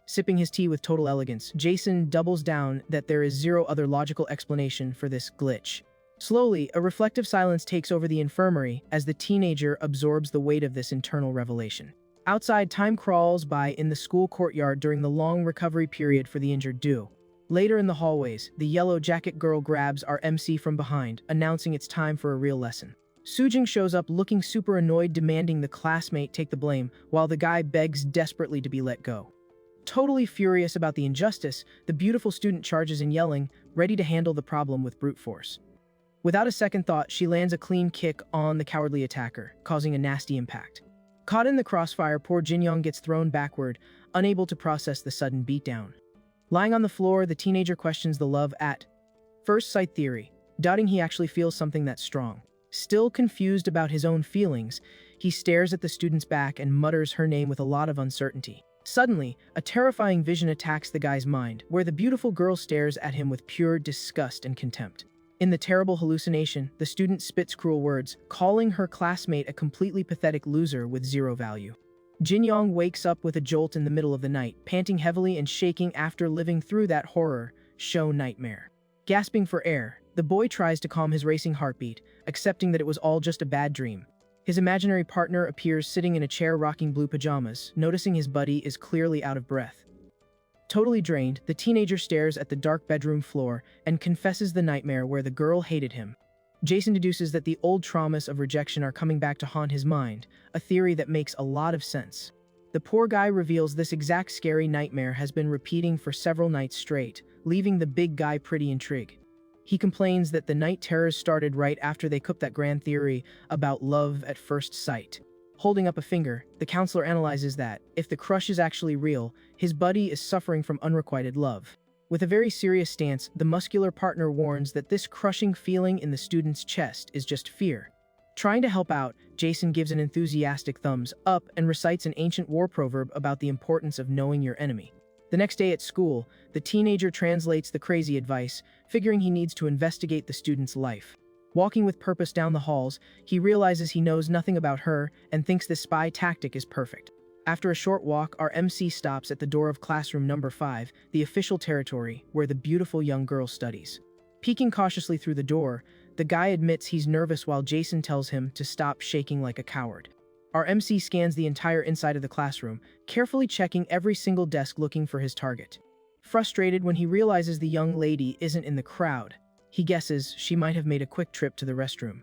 Sipping his tea with total elegance, Jason doubles down that there is zero other logical explanation for this glitch. Slowly, a reflective silence takes over the infirmary as the teenager absorbs the weight of this internal revelation. Outside, time crawls by in the school courtyard during the long recovery period for the injured duo. Later in the hallways, the yellow jacket girl grabs our MC from behind, announcing it's time for a real lesson. Sujin shows up looking super annoyed, demanding the classmate take the blame, while the guy begs desperately to be let go. Totally furious about the injustice, the beautiful student charges in yelling, ready to handle the problem with brute force. Without a second thought, she lands a clean kick on the cowardly attacker, causing a nasty impact. Caught in the crossfire, poor Jinyoung gets thrown backward, unable to process the sudden beatdown. Lying on the floor, the teenager questions the love at first sight theory, doubting he actually feels something that strong. Still confused about his own feelings, he stares at the student's back and mutters her name with a lot of uncertainty. Suddenly, a terrifying vision attacks the guy's mind, where the beautiful girl stares at him with pure disgust and contempt. In the terrible hallucination, the student spits cruel words, calling her classmate a completely pathetic loser with zero value. Jinyoung wakes up with a jolt in the middle of the night, panting heavily and shaking after living through that horror show nightmare. Gasping for air, the boy tries to calm his racing heartbeat, accepting that it was all just a bad dream. His imaginary partner appears sitting in a chair rocking blue pajamas, noticing his buddy is clearly out of breath. Totally drained, the teenager stares at the dark bedroom floor and confesses the nightmare where the girl hated him. Jason deduces that the old traumas of rejection are coming back to haunt his mind, a theory that makes a lot of sense. The poor guy reveals this exact scary nightmare has been repeating for several nights straight, leaving the big guy pretty intrigued. He complains that the night terrors started right after they cooked that grand theory about love at first sight. Holding up a finger, the counselor analyzes that, if the crush is actually real, his buddy is suffering from unrequited love. With a very serious stance, the muscular partner warns that this crushing feeling in the student's chest is just fear. Trying to help out, Jason gives an enthusiastic thumbs up and recites an ancient war proverb about the importance of knowing your enemy. The next day at school, the teenager translates the crazy advice, figuring he needs to investigate the student's life. Walking with purpose down the halls, he realizes he knows nothing about her and thinks this spy tactic is perfect. After a short walk, our MC stops at the door of classroom number 5, the official territory where the beautiful young girl studies. Peeking cautiously through the door, the guy admits he's nervous while Jason tells him to stop shaking like a coward. Our MC scans the entire inside of the classroom, carefully checking every single desk looking for his target. Frustrated when he realizes the young lady isn't in the crowd, he guesses she might have made a quick trip to the restroom.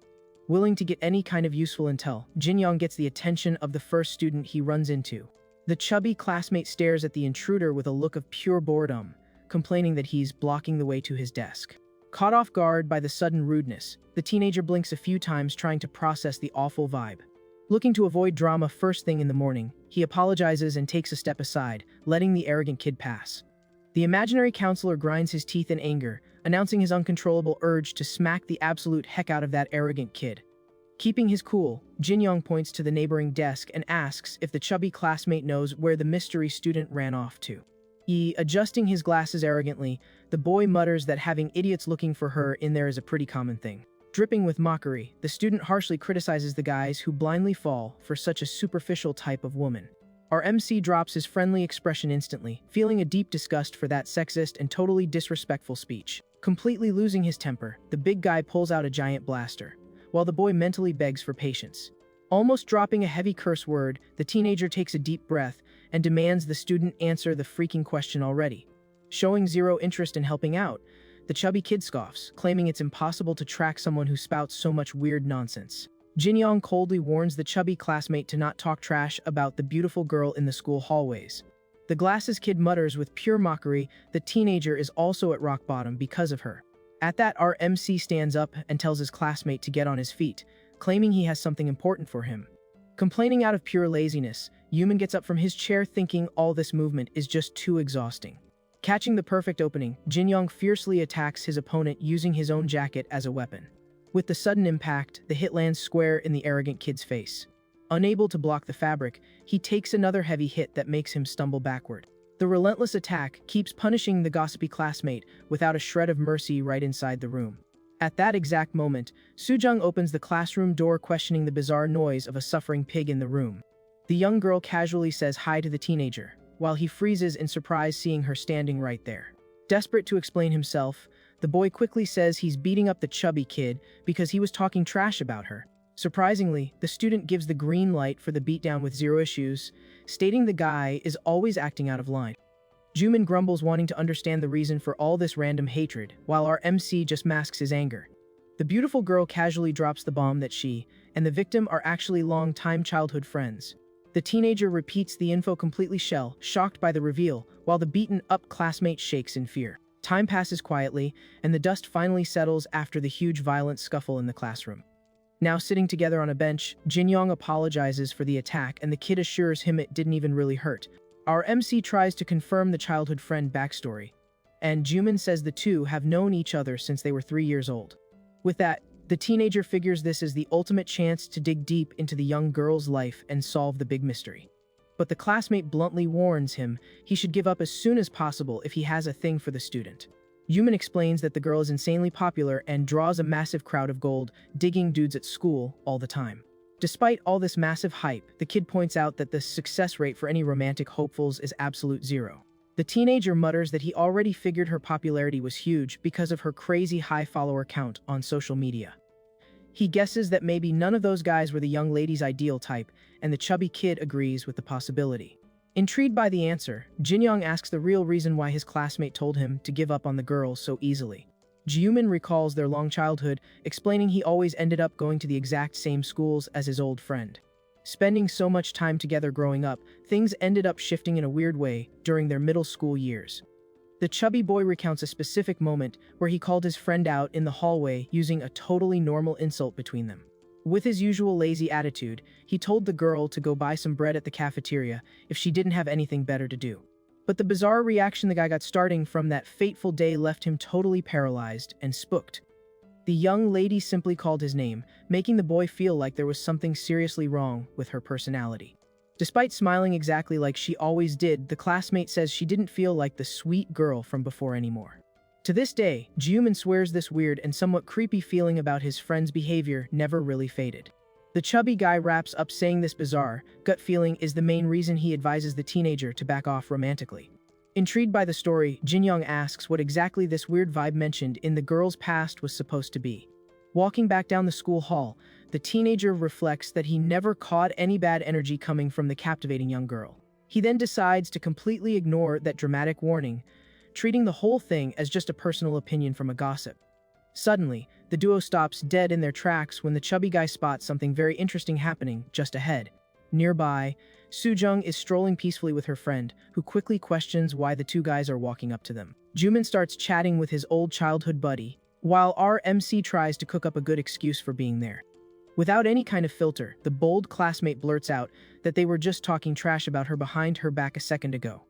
Willing to get any kind of useful intel, Jinyoung gets the attention of the first student he runs into. The chubby classmate stares at the intruder with a look of pure boredom, complaining that he's blocking the way to his desk. Caught off guard by the sudden rudeness, the teenager blinks a few times trying to process the awful vibe. Looking to avoid drama first thing in the morning, he apologizes and takes a step aside, letting the arrogant kid pass. The imaginary counselor grinds his teeth in anger, announcing his uncontrollable urge to smack the absolute heck out of that arrogant kid. Keeping his cool, Jin-young points to the neighboring desk and asks if the chubby classmate knows where the mystery student ran off to. Adjusting his glasses arrogantly, the boy mutters that having idiots looking for her in there is a pretty common thing. Dripping with mockery, the student harshly criticizes the guys who blindly fall for such a superficial type of woman. Our MC drops his friendly expression instantly, feeling a deep disgust for that sexist and totally disrespectful speech. Completely losing his temper, the big guy pulls out a giant blaster, while the boy mentally begs for patience. Almost dropping a heavy curse word, the teenager takes a deep breath and demands the student answer the freaking question already. Showing zero interest in helping out, the chubby kid scoffs, claiming it's impossible to track someone who spouts so much weird nonsense. Jin-young coldly warns the chubby classmate to not talk trash about the beautiful girl in the school hallways. The glasses kid mutters with pure mockery the teenager is also at rock bottom because of her. At that, our MC stands up and tells his classmate to get on his feet, claiming he has something important for him. Complaining out of pure laziness, Yuman gets up from his chair thinking all this movement is just too exhausting. Catching the perfect opening, Jin-young fiercely attacks his opponent using his own jacket as a weapon. With the sudden impact, the hit lands square in the arrogant kid's face. Unable to block the fabric, he takes another heavy hit that makes him stumble backward. The relentless attack keeps punishing the gossipy classmate without a shred of mercy right inside the room. At that exact moment, Sujung opens the classroom door questioning the bizarre noise of a suffering pig in the room. The young girl casually says hi to the teenager, while he freezes in surprise seeing her standing right there. Desperate to explain himself, the boy quickly says he's beating up the chubby kid because he was talking trash about her. Surprisingly, the student gives the green light for the beatdown with zero issues, stating the guy is always acting out of line. Juman grumbles wanting to understand the reason for all this random hatred, while our MC just masks his anger. The beautiful girl casually drops the bomb that she and the victim are actually long-time childhood friends. The teenager repeats the info completely shocked by the reveal, while the beaten-up classmate shakes in fear. Time passes quietly, and the dust finally settles after the huge violent scuffle in the classroom. Now sitting together on a bench, Jin-young apologizes for the attack and the kid assures him it didn't even really hurt. Our MC tries to confirm the childhood friend backstory, and Juman says the two have known each other since they were 3 years old. With that, the teenager figures this as the ultimate chance to dig deep into the young girl's life and solve the big mystery. But the classmate bluntly warns him he should give up as soon as possible if he has a thing for the student. Yuman explains that the girl is insanely popular and draws a massive crowd of gold-digging dudes at school all the time. Despite all this massive hype, the kid points out that the success rate for any romantic hopefuls is absolute zero. The teenager mutters that he already figured her popularity was huge because of her crazy high follower count on social media. He guesses that maybe none of those guys were the young lady's ideal type, and the chubby kid agrees with the possibility. Intrigued by the answer, Jin-young asks the real reason why his classmate told him to give up on the girl so easily. Jiumin recalls their long childhood, explaining he always ended up going to the exact same schools as his old friend. Spending so much time together growing up, things ended up shifting in a weird way during their middle school years. The chubby boy recounts a specific moment where he called his friend out in the hallway using a totally normal insult between them. With his usual lazy attitude, he told the girl to go buy some bread at the cafeteria if she didn't have anything better to do. But the bizarre reaction the guy got starting from that fateful day left him totally paralyzed and spooked. The young lady simply called his name, making the boy feel like there was something seriously wrong with her personality. Despite smiling exactly like she always did, the classmate says she didn't feel like the sweet girl from before anymore. To this day, Jiumin swears this weird and somewhat creepy feeling about his friend's behavior never really faded. The chubby guy wraps up saying this bizarre, gut feeling is the main reason he advises the teenager to back off romantically. Intrigued by the story, Jin-young asks what exactly this weird vibe mentioned in the girl's past was supposed to be. Walking back down the school hall, the teenager reflects that he never caught any bad energy coming from the captivating young girl. He then decides to completely ignore that dramatic warning, treating the whole thing as just a personal opinion from a gossip. Suddenly, the duo stops dead in their tracks when the chubby guy spots something very interesting happening just ahead. Nearby, Sujung is strolling peacefully with her friend, who quickly questions why the two guys are walking up to them. Juman starts chatting with his old childhood buddy, while our MC tries to cook up a good excuse for being there. Without any kind of filter, the bold classmate blurts out that they were just talking trash about her behind her back a second ago.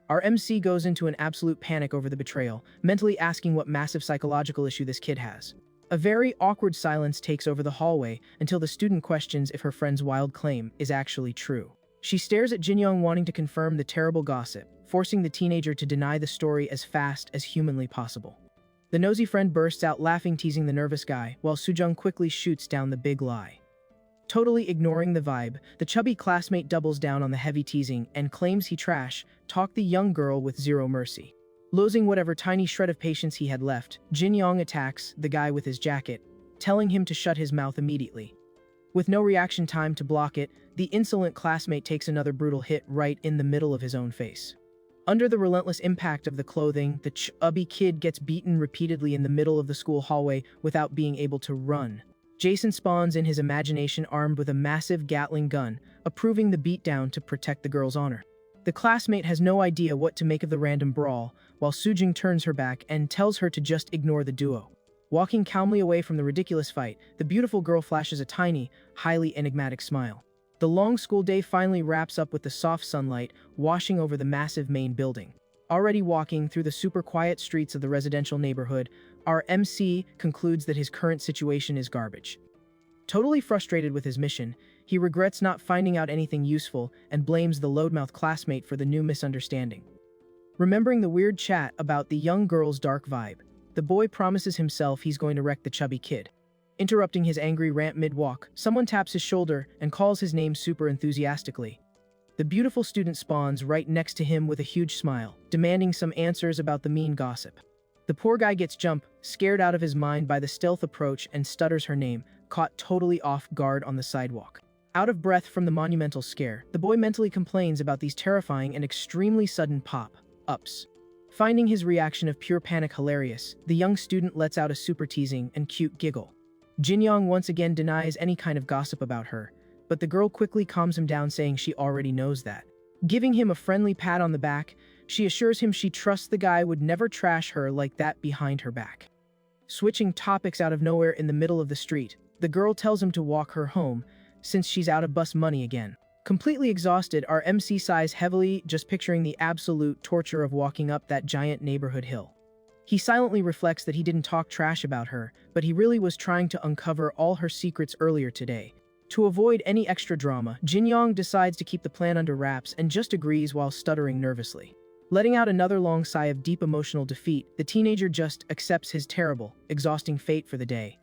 Our MC goes into an absolute panic over the betrayal, mentally asking what massive psychological issue this kid has. A very awkward silence takes over the hallway until the student questions if her friend's wild claim is actually true. She stares at Jinyoung, wanting to confirm the terrible gossip, forcing the teenager to deny the story as fast as humanly possible. The nosy friend bursts out laughing, teasing the nervous guy, while Sujung quickly shoots down the big lie. Totally ignoring the vibe, the chubby classmate doubles down on the heavy teasing and claims he talked the young girl with zero mercy. Losing whatever tiny shred of patience he had left, Jinyoung attacks the guy with his jacket, telling him to shut his mouth immediately. With no reaction time to block it, the insolent classmate takes another brutal hit right in the middle of his own face. Under the relentless impact of the clothing, the chubby kid gets beaten repeatedly in the middle of the school hallway without being able to run. Jason spawns in his imagination armed with a massive Gatling gun, approving the beatdown to protect the girl's honor. The classmate has no idea what to make of the random brawl, while Sujung turns her back and tells her to just ignore the duo. Walking calmly away from the ridiculous fight, the beautiful girl flashes a tiny, highly enigmatic smile. The long school day finally wraps up with the soft sunlight washing over the massive main building. Already walking through the super quiet streets of the residential neighborhood, our MC concludes that his current situation is garbage. Totally frustrated with his mission, he regrets not finding out anything useful and blames the loudmouth classmate for the new misunderstanding. Remembering the weird chat about the young girl's dark vibe, the boy promises himself he's going to wreck the chubby kid. Interrupting his angry rant mid-walk, someone taps his shoulder and calls his name super enthusiastically. The beautiful student spawns right next to him with a huge smile, demanding some answers about the mean gossip. The poor guy gets scared out of his mind by the stealth approach and stutters her name, caught totally off guard on the sidewalk. Out of breath from the monumental scare, the boy mentally complains about these terrifying and extremely sudden pop-ups. Finding his reaction of pure panic hilarious, the young student lets out a super teasing and cute giggle. Jinyoung once again denies any kind of gossip about her, but the girl quickly calms him down, saying she already knows that. Giving him a friendly pat on the back, she assures him she trusts the guy would never trash her like that behind her back. Switching topics out of nowhere in the middle of the street, the girl tells him to walk her home, since she's out of bus money again. Completely exhausted, our MC sighs heavily, just picturing the absolute torture of walking up that giant neighborhood hill. He silently reflects that he didn't talk trash about her, but he really was trying to uncover all her secrets earlier today. To avoid any extra drama, Jinyoung decides to keep the plan under wraps and just agrees while stuttering nervously. Letting out another long sigh of deep emotional defeat, the teenager just accepts his terrible, exhausting fate for the day.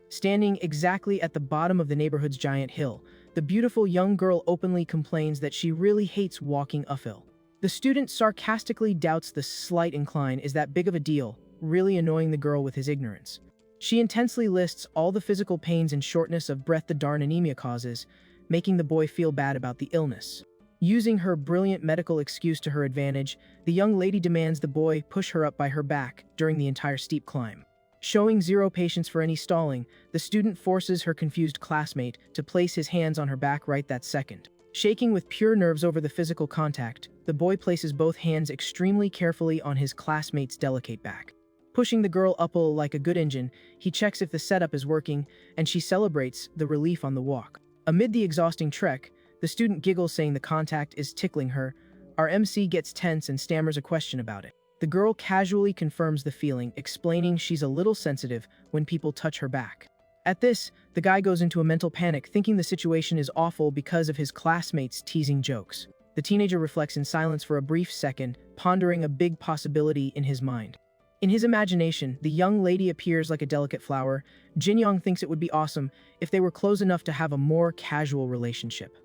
Standing exactly at the bottom of the neighborhood's giant hill, the beautiful young girl openly complains that she really hates walking uphill. The student sarcastically doubts the slight incline is that big of a deal, really annoying the girl with his ignorance. She intensely lists all the physical pains and shortness of breath the darn anemia causes, making the boy feel bad about the illness. Using her brilliant medical excuse to her advantage, the young lady demands the boy push her up by her back during the entire steep climb. Showing zero patience for any stalling, the student forces her confused classmate to place his hands on her back right that second. Shaking with pure nerves over the physical contact, the boy places both hands extremely carefully on his classmate's delicate back. Pushing the girl up like a good engine, he checks if the setup is working, and she celebrates the relief on the walk. Amid the exhausting trek, the student giggles, saying the contact is tickling her. Our MC gets tense and stammers a question about it. The girl casually confirms the feeling, explaining she's a little sensitive when people touch her back. At this, the guy goes into a mental panic, thinking the situation is awful because of his classmates' teasing jokes. The teenager reflects in silence for a brief second, pondering a big possibility in his mind. In his imagination, the young lady appears like a delicate flower. Jinyoung thinks it would be awesome if they were close enough to have a more casual relationship.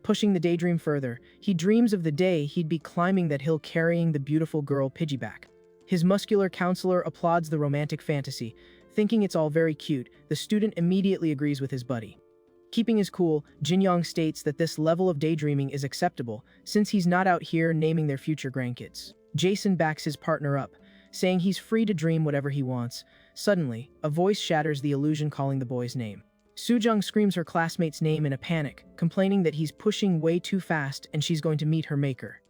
Pushing the daydream further, he dreams of the day he'd be climbing that hill carrying the beautiful girl piggyback. His muscular counselor applauds the romantic fantasy. Thinking it's all very cute, the student immediately agrees with his buddy. Keeping his cool, Jinyoung states that this level of daydreaming is acceptable, since he's not out here naming their future grandkids. Jason backs his partner up, saying he's free to dream whatever he wants. Suddenly, a voice shatters the illusion, calling the boy's name. Sujung screams her classmate's name in a panic, complaining that he's pushing way too fast and she's going to meet her maker.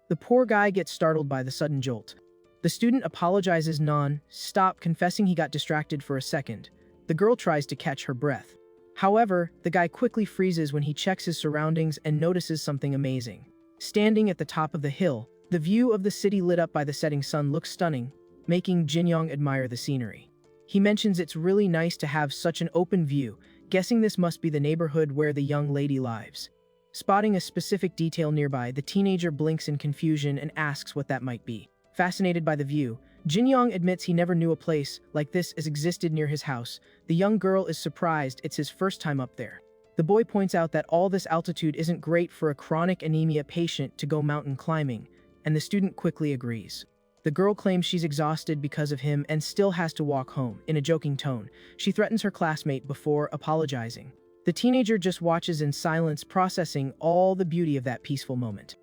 The poor guy gets startled by the sudden jolt. The student apologizes non-stop, confessing he got distracted for a second. The girl tries to catch her breath. However, the guy quickly freezes when he checks his surroundings and notices something amazing. Standing at the top of the hill, The view of the city lit up by the setting sun looks stunning, making Jinyoung admire the scenery. He mentions it's really nice to have such an open view, guessing this must be the neighborhood where the young lady lives. Spotting a specific detail nearby, the teenager blinks in confusion and asks what that might be. Fascinated by the view, Jinyoung admits he never knew a place like this as existed near his house. The young girl is surprised it's his first time up there. The boy points out that all this altitude isn't great for a chronic anemia patient to go mountain climbing, and the student quickly agrees. The girl claims she's exhausted because of him and still has to walk home. In a joking tone, she threatens her classmate before apologizing. The teenager just watches in silence, processing all the beauty of that peaceful moment.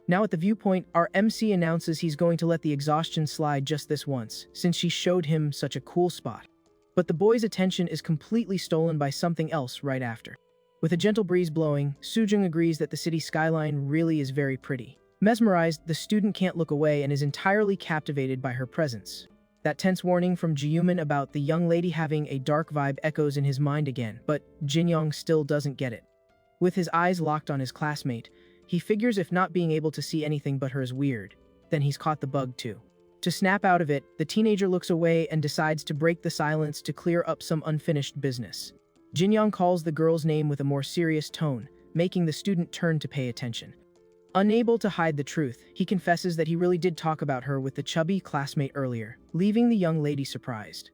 Now at the viewpoint, our MC announces he's going to let the exhaustion slide just this once, since she showed him such a cool spot. But the boy's attention is completely stolen by something else right after. With a gentle breeze blowing, Sujung agrees that the city skyline really is very pretty. Mesmerized, the student can't look away and is entirely captivated by her presence. That tense warning from Jiyuman about the young lady having a dark vibe echoes in his mind again, but Jinyoung still doesn't get it. With his eyes locked on his classmate, he figures if not being able to see anything but her is weird, then he's caught the bug too. To snap out of it, the teenager looks away and decides to break the silence to clear up some unfinished business. Jinyoung calls the girl's name with a more serious tone, making the student turn to pay attention. Unable to hide the truth, he confesses that he really did talk about her with the chubby classmate earlier, leaving the young lady surprised.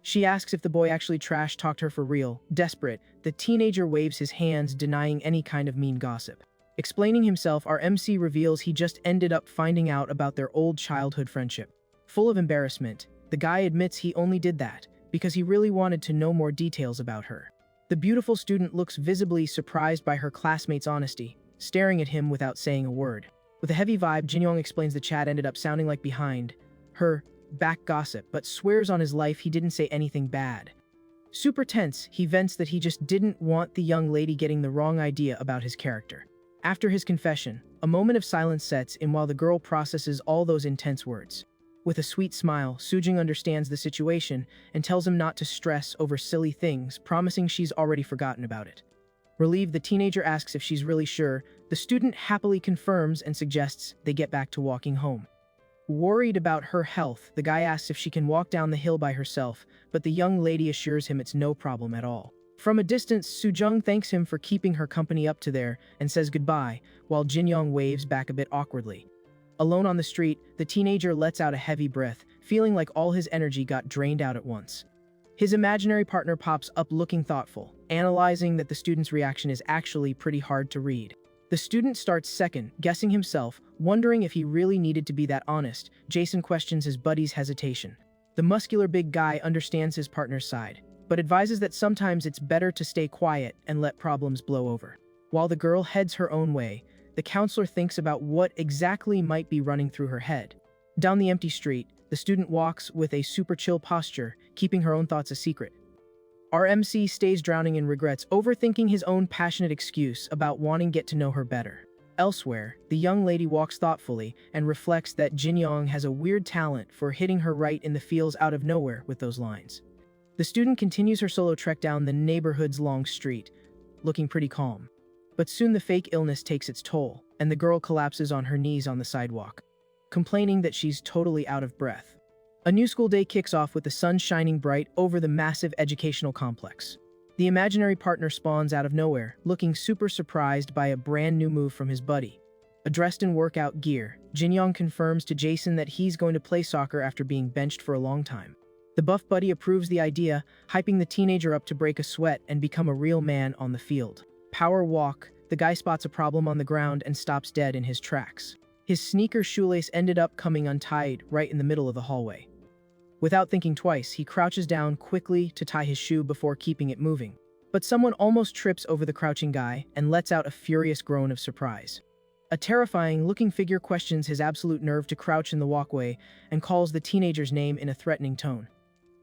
She asks if the boy actually trash-talked her for real. Desperate, the teenager waves his hands, denying any kind of mean gossip. Explaining himself, our MC reveals he just ended up finding out about their old childhood friendship. Full of embarrassment, the guy admits he only did that because he really wanted to know more details about her. The beautiful student looks visibly surprised by her classmate's honesty, staring at him without saying a word. With a heavy vibe, Jinyoung explains the chat ended up sounding like behind her back gossip, but swears on his life he didn't say anything bad. Super tense, he vents that he just didn't want the young lady getting the wrong idea about his character. After his confession, a moment of silence sets in while the girl processes all those intense words. With a sweet smile, Sujung understands the situation and tells him not to stress over silly things, promising she's already forgotten about it. Relieved, the teenager asks if she's really sure. The student happily confirms and suggests they get back to walking home. Worried about her health, the guy asks if she can walk down the hill by herself, but the young lady assures him it's no problem at all. From a distance, Sujung thanks him for keeping her company up to there and says goodbye, while Jinyoung waves back a bit awkwardly. Alone on the street, the teenager lets out a heavy breath, feeling like all his energy got drained out at once. His imaginary partner pops up looking thoughtful, analyzing that the student's reaction is actually pretty hard to read. The student starts second, guessing himself, wondering if he really needed to be that honest. Jason questions his buddy's hesitation. The muscular big guy understands his partner's side, but advises that sometimes it's better to stay quiet and let problems blow over. While the girl heads her own way, the counselor thinks about what exactly might be running through her head. Down the empty street, the student walks with a super chill posture, keeping her own thoughts a secret. Our MC stays drowning in regrets, overthinking his own passionate excuse about wanting to get to know her better. Elsewhere, the young lady walks thoughtfully and reflects that Jinyoung has a weird talent for hitting her right in the feels out of nowhere with those lines. The student continues her solo trek down the neighborhood's long street, looking pretty calm. But soon the fake illness takes its toll, and the girl collapses on her knees on the sidewalk, complaining that she's totally out of breath. A new school day kicks off with the sun shining bright over the massive educational complex. The imaginary partner spawns out of nowhere, looking super surprised by a brand new move from his buddy. Dressed in workout gear, Jinyoung confirms to Jason that he's going to play soccer after being benched for a long time. The buff buddy approves the idea, hyping the teenager up to break a sweat and become a real man on the field. Power walk, the guy spots a problem on the ground and stops dead in his tracks. His sneaker shoelace ended up coming untied right in the middle of the hallway. Without thinking twice, he crouches down quickly to tie his shoe before keeping it moving. But someone almost trips over the crouching guy and lets out a furious groan of surprise. A terrifying-looking figure questions his absolute nerve to crouch in the walkway and calls the teenager's name in a threatening tone.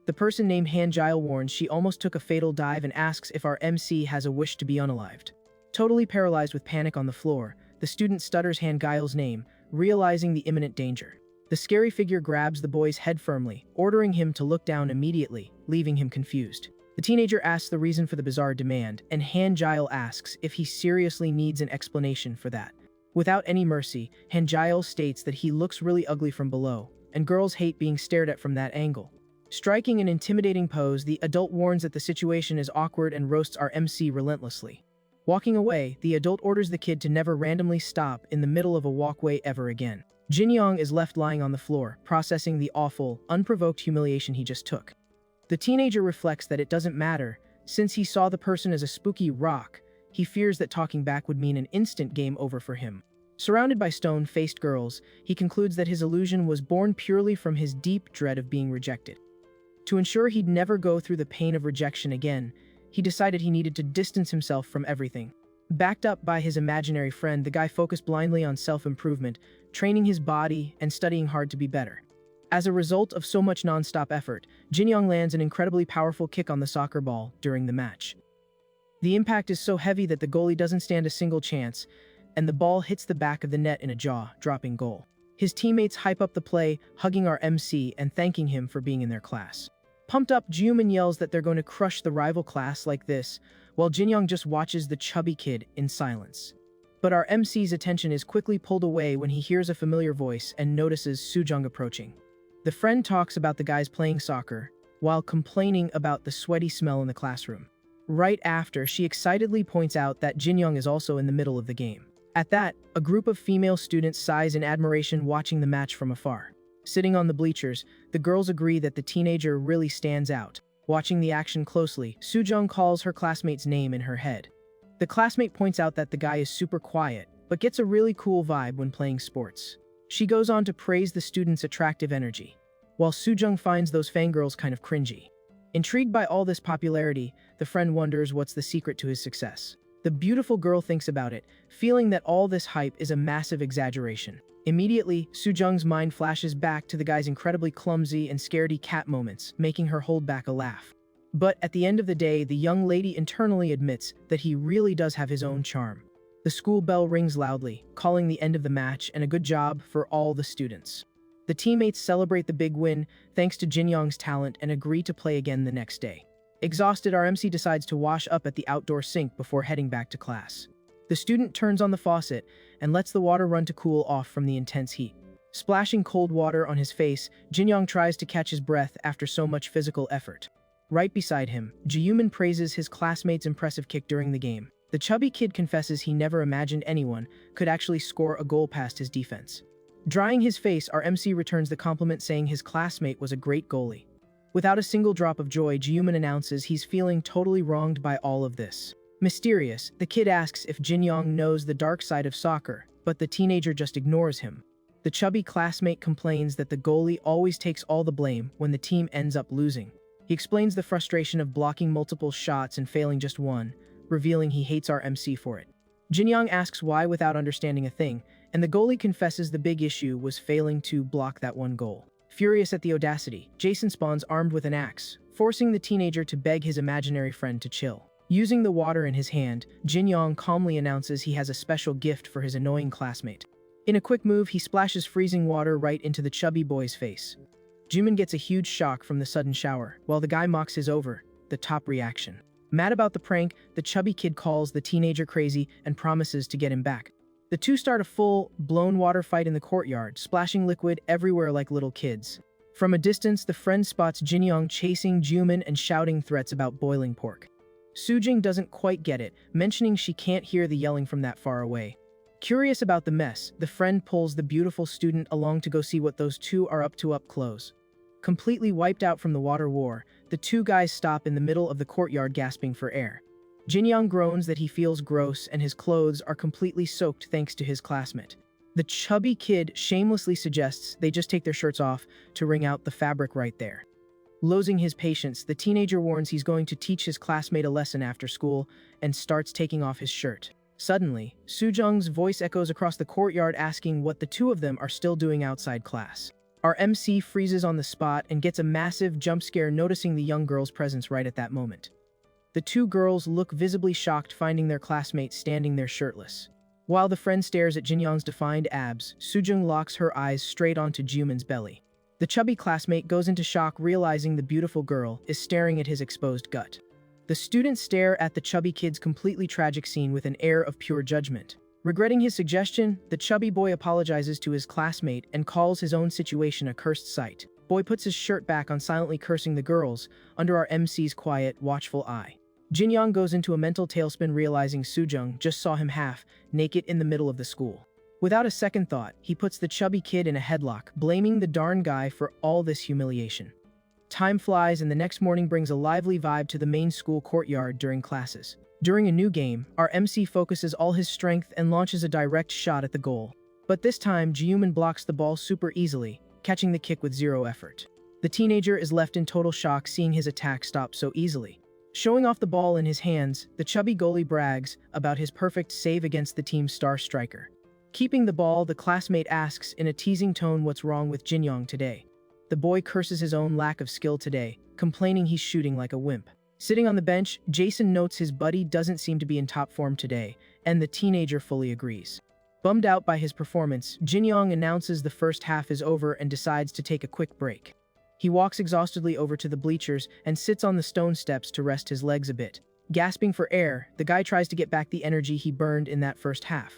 The person named Han Jile warns she almost took a fatal dive and asks if our MC has a wish to be unalived. Totally paralyzed with panic on the floor, the student stutters Han Gile's name, realizing the imminent danger. The scary figure grabs the boy's head firmly, ordering him to look down immediately, leaving him confused. The teenager asks the reason for the bizarre demand, and Han Jile asks if he seriously needs an explanation for that. Without any mercy, Hanjail states that he looks really ugly from below, and girls hate being stared at from that angle. Striking an intimidating pose, the adult warns that the situation is awkward and roasts our MC relentlessly. Walking away, the adult orders the kid to never randomly stop in the middle of a walkway ever again. Jinyoung is left lying on the floor, processing the awful, unprovoked humiliation he just took. The teenager reflects that it doesn't matter, since he saw the person as a spooky rock. He fears that talking back would mean an instant game over for him. Surrounded by stone-faced girls, he concludes that his illusion was born purely from his deep dread of being rejected. To ensure he'd never go through the pain of rejection again, he decided he needed to distance himself from everything. Backed up by his imaginary friend, the guy focused blindly on self-improvement, training his body and studying hard to be better. As a result of so much non-stop effort, Jinyoung lands an incredibly powerful kick on the soccer ball during the match. The impact is so heavy that the goalie doesn't stand a single chance, and the ball hits the back of the net in a jaw-dropping goal. His teammates hype up the play, hugging our MC and thanking him for being in their class. Pumped up, Jiumin yells that they're going to crush the rival class like this, while Jinyoung just watches the chubby kid in silence. But our MC's attention is quickly pulled away when he hears a familiar voice and notices Sujung approaching. The friend talks about the guys playing soccer, while complaining about the sweaty smell in the classroom. Right after, she excitedly points out that Jinyoung is also in the middle of the game. At that, a group of female students sighs in admiration watching the match from afar. Sitting on the bleachers, the girls agree that the teenager really stands out. Watching the action closely, Sujung calls her classmate's name in her head. The classmate points out that the guy is super quiet, but gets a really cool vibe when playing sports. She goes on to praise the student's attractive energy, while Sujung finds those fangirls kind of cringy. Intrigued by all this popularity, the friend wonders what's the secret to his success. The beautiful girl thinks about it, feeling that all this hype is a massive exaggeration. Immediately, Sujung's mind flashes back to the guy's incredibly clumsy and scaredy cat moments, making her hold back a laugh. But at the end of the day, the young lady internally admits that he really does have his own charm. The school bell rings loudly, calling the end of the match and a good job for all the students. The teammates celebrate the big win thanks to Jinyoung's talent and agree to play again the next day. Exhausted, our MC decides to wash up at the outdoor sink before heading back to class. The student turns on the faucet and lets the water run to cool off from the intense heat. Splashing cold water on his face, Jinyoung tries to catch his breath after so much physical effort. Right beside him, Jiumin praises his classmate's impressive kick during the game. The chubby kid confesses he never imagined anyone could actually score a goal past his defense. Drying his face, our MC returns the compliment saying his classmate was a great goalie. Without a single drop of joy, Jiumin announces he's feeling totally wronged by all of this. Mysterious, the kid asks if Jinyoung knows the dark side of soccer, but the teenager just ignores him. The chubby classmate complains that the goalie always takes all the blame when the team ends up losing. He explains the frustration of blocking multiple shots and failing just one, revealing he hates our MC for it. Jinyoung asks why without understanding a thing, and the goalie confesses the big issue was failing to block that one goal. Furious at the audacity, Jason spawns armed with an axe, forcing the teenager to beg his imaginary friend to chill. Using the water in his hand, Jinyoung calmly announces he has a special gift for his annoying classmate. In a quick move, he splashes freezing water right into the chubby boy's face. Jiumin gets a huge shock from the sudden shower, while the guy mocks his the top reaction. Mad about the prank, the chubby kid calls the teenager crazy and promises to get him back. The two start a full-blown water fight in the courtyard, splashing liquid everywhere like little kids. From a distance, the friend spots Jinyoung chasing Jiumin and shouting threats about boiling pork. Sujing doesn't quite get it, mentioning she can't hear the yelling from that far away. Curious about the mess, the friend pulls the beautiful student along to go see what those two are up to up close. Completely wiped out from the water war, the two guys stop in the middle of the courtyard gasping for air. Jinyoung groans that he feels gross and his clothes are completely soaked thanks to his classmate. The chubby kid shamelessly suggests they just take their shirts off to wring out the fabric right there. Losing his patience, the teenager warns he's going to teach his classmate a lesson after school and starts taking off his shirt. Suddenly, Sujung's voice echoes across the courtyard asking what the two of them are still doing outside class. Our MC freezes on the spot and gets a massive jump scare noticing the young girl's presence right at that moment. The two girls look visibly shocked finding their classmate standing there shirtless. While the friend stares at Jinyoung's defined abs, Sujung locks her eyes straight onto Jiumin's belly. The chubby classmate goes into shock realizing the beautiful girl is staring at his exposed gut. The students stare at the chubby kid's completely tragic scene with an air of pure judgment. Regretting his suggestion, the chubby boy apologizes to his classmate and calls his own situation a cursed sight. Boy puts his shirt back on, silently cursing the girls under our MC's quiet, watchful eye. Jinyoung goes into a mental tailspin, realizing Sujung just saw him half naked in the middle of the school. Without a second thought, he puts the chubby kid in a headlock, blaming the darn guy for all this humiliation. Time flies, and the next morning brings a lively vibe to the main school courtyard during classes. During a new game, our MC focuses all his strength and launches a direct shot at the goal. But this time, Jiumin blocks the ball super easily, catching the kick with zero effort. The teenager is left in total shock seeing his attack stop so easily. Showing off the ball in his hands, the chubby goalie brags about his perfect save against the team's star striker. Keeping the ball, the classmate asks in a teasing tone what's wrong with Jinyoung today. The boy curses his own lack of skill today, complaining he's shooting like a wimp. Sitting on the bench, Jason notes his buddy doesn't seem to be in top form today, and the teenager fully agrees. Bummed out by his performance, Jinyoung announces the first half is over and decides to take a quick break. He walks exhaustedly over to the bleachers and sits on the stone steps to rest his legs a bit. Gasping for air, the guy tries to get back the energy he burned in that first half.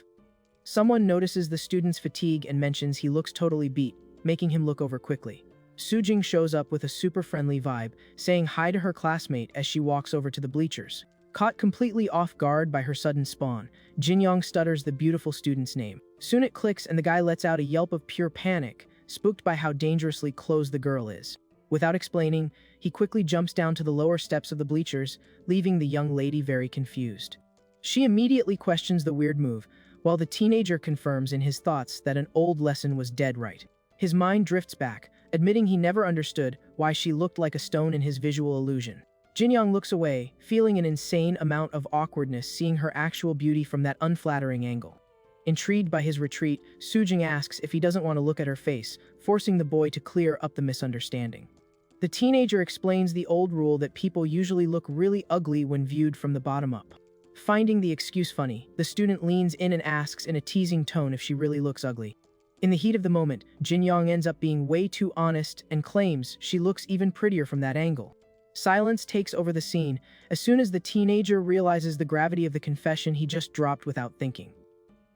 Someone notices the student's fatigue and mentions he looks totally beat, making him look over quickly. Sujing shows up with a super friendly vibe, saying hi to her classmate as she walks over to the bleachers. Caught completely off guard by her sudden spawn, Jinyoung stutters the beautiful student's name. Soon it clicks and the guy lets out a yelp of pure panic, spooked by how dangerously close the girl is. Without explaining, he quickly jumps down to the lower steps of the bleachers, leaving the young lady very confused. She immediately questions the weird move, while the teenager confirms in his thoughts that an old lesson was dead right. His mind drifts back, admitting he never understood why she looked like a stone in his visual illusion. Jinyoung looks away, feeling an insane amount of awkwardness seeing her actual beauty from that unflattering angle. Intrigued by his retreat, Sujing asks if he doesn't want to look at her face, forcing the boy to clear up the misunderstanding. The teenager explains the old rule that people usually look really ugly when viewed from the bottom up. Finding the excuse funny, the student leans in and asks in a teasing tone if she really looks ugly. In the heat of the moment, Jinyoung ends up being way too honest and claims she looks even prettier from that angle. Silence takes over the scene as soon as the teenager realizes the gravity of the confession he just dropped without thinking.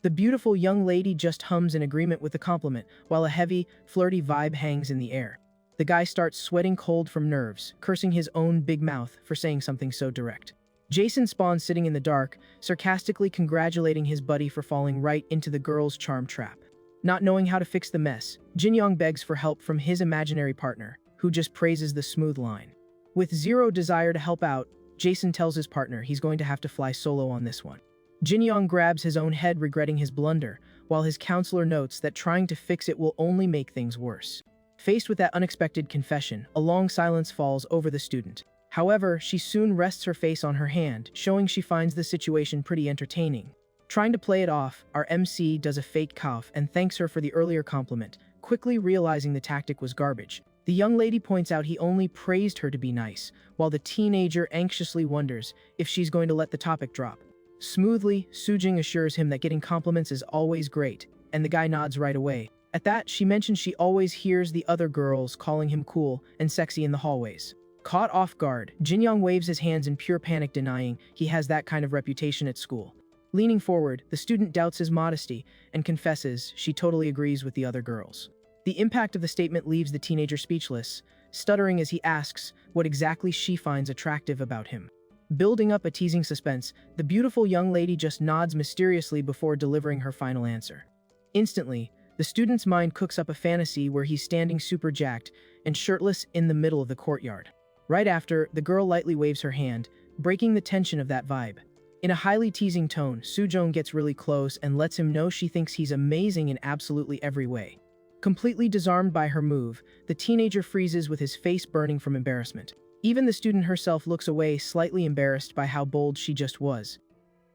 The beautiful young lady just hums in agreement with the compliment, while a heavy, flirty vibe hangs in the air. The guy starts sweating cold from nerves, cursing his own big mouth for saying something so direct. Jason spawns sitting in the dark, sarcastically congratulating his buddy for falling right into the girl's charm trap. Not knowing how to fix the mess, Jinyoung begs for help from his imaginary partner, who just praises the smooth line. With zero desire to help out, Jason tells his partner he's going to have to fly solo on this one. Jinyoung grabs his own head, regretting his blunder, while his counselor notes that trying to fix it will only make things worse. Faced with that unexpected confession, a long silence falls over the student. However, she soon rests her face on her hand, showing she finds the situation pretty entertaining. Trying to play it off, our MC does a fake cough and thanks her for the earlier compliment, quickly realizing the tactic was garbage. The young lady points out he only praised her to be nice, while the teenager anxiously wonders if she's going to let the topic drop. Smoothly, Sujing assures him that getting compliments is always great, and the guy nods right away. At that, she mentions she always hears the other girls calling him cool and sexy in the hallways. Caught off guard, Jinyoung waves his hands in pure panic, denying he has that kind of reputation at school. Leaning forward, the student doubts his modesty and confesses she totally agrees with the other girls. The impact of the statement leaves the teenager speechless, stuttering as he asks what exactly she finds attractive about him. Building up a teasing suspense, the beautiful young lady just nods mysteriously before delivering her final answer. Instantly, the student's mind cooks up a fantasy where he's standing super jacked and shirtless in the middle of the courtyard. Right after, the girl lightly waves her hand, breaking the tension of that vibe. In a highly teasing tone, Sujong gets really close and lets him know she thinks he's amazing in absolutely every way. Completely disarmed by her move, the teenager freezes with his face burning from embarrassment. Even the student herself looks away, slightly embarrassed by how bold she just was.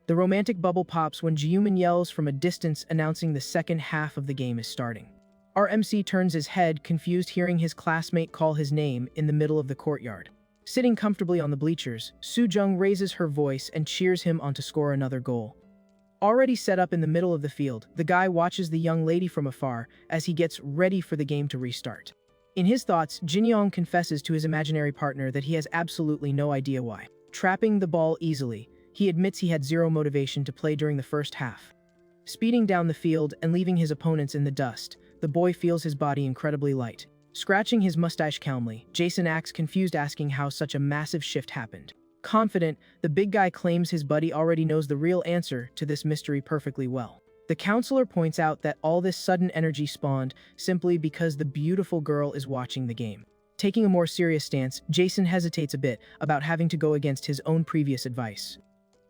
The romantic bubble pops when Jiumin yells from a distance, announcing the second half of the game is starting. Our MC turns his head, confused hearing his classmate call his name in the middle of the courtyard. Sitting comfortably on the bleachers, Sujung raises her voice and cheers him on to score another goal. Already set up in the middle of the field, the guy watches the young lady from afar as he gets ready for the game to restart. In his thoughts, Jinyoung confesses to his imaginary partner that he has absolutely no idea why. Trapping the ball easily, he admits he had zero motivation to play during the first half. Speeding down the field and leaving his opponents in the dust, the boy feels his body incredibly light. Scratching his mustache calmly, Jason acts confused, asking how such a massive shift happened. Confident, the big guy claims his buddy already knows the real answer to this mystery perfectly well. The counselor points out that all this sudden energy spawned simply because the beautiful girl is watching the game. Taking a more serious stance, Jason hesitates a bit about having to go against his own previous advice.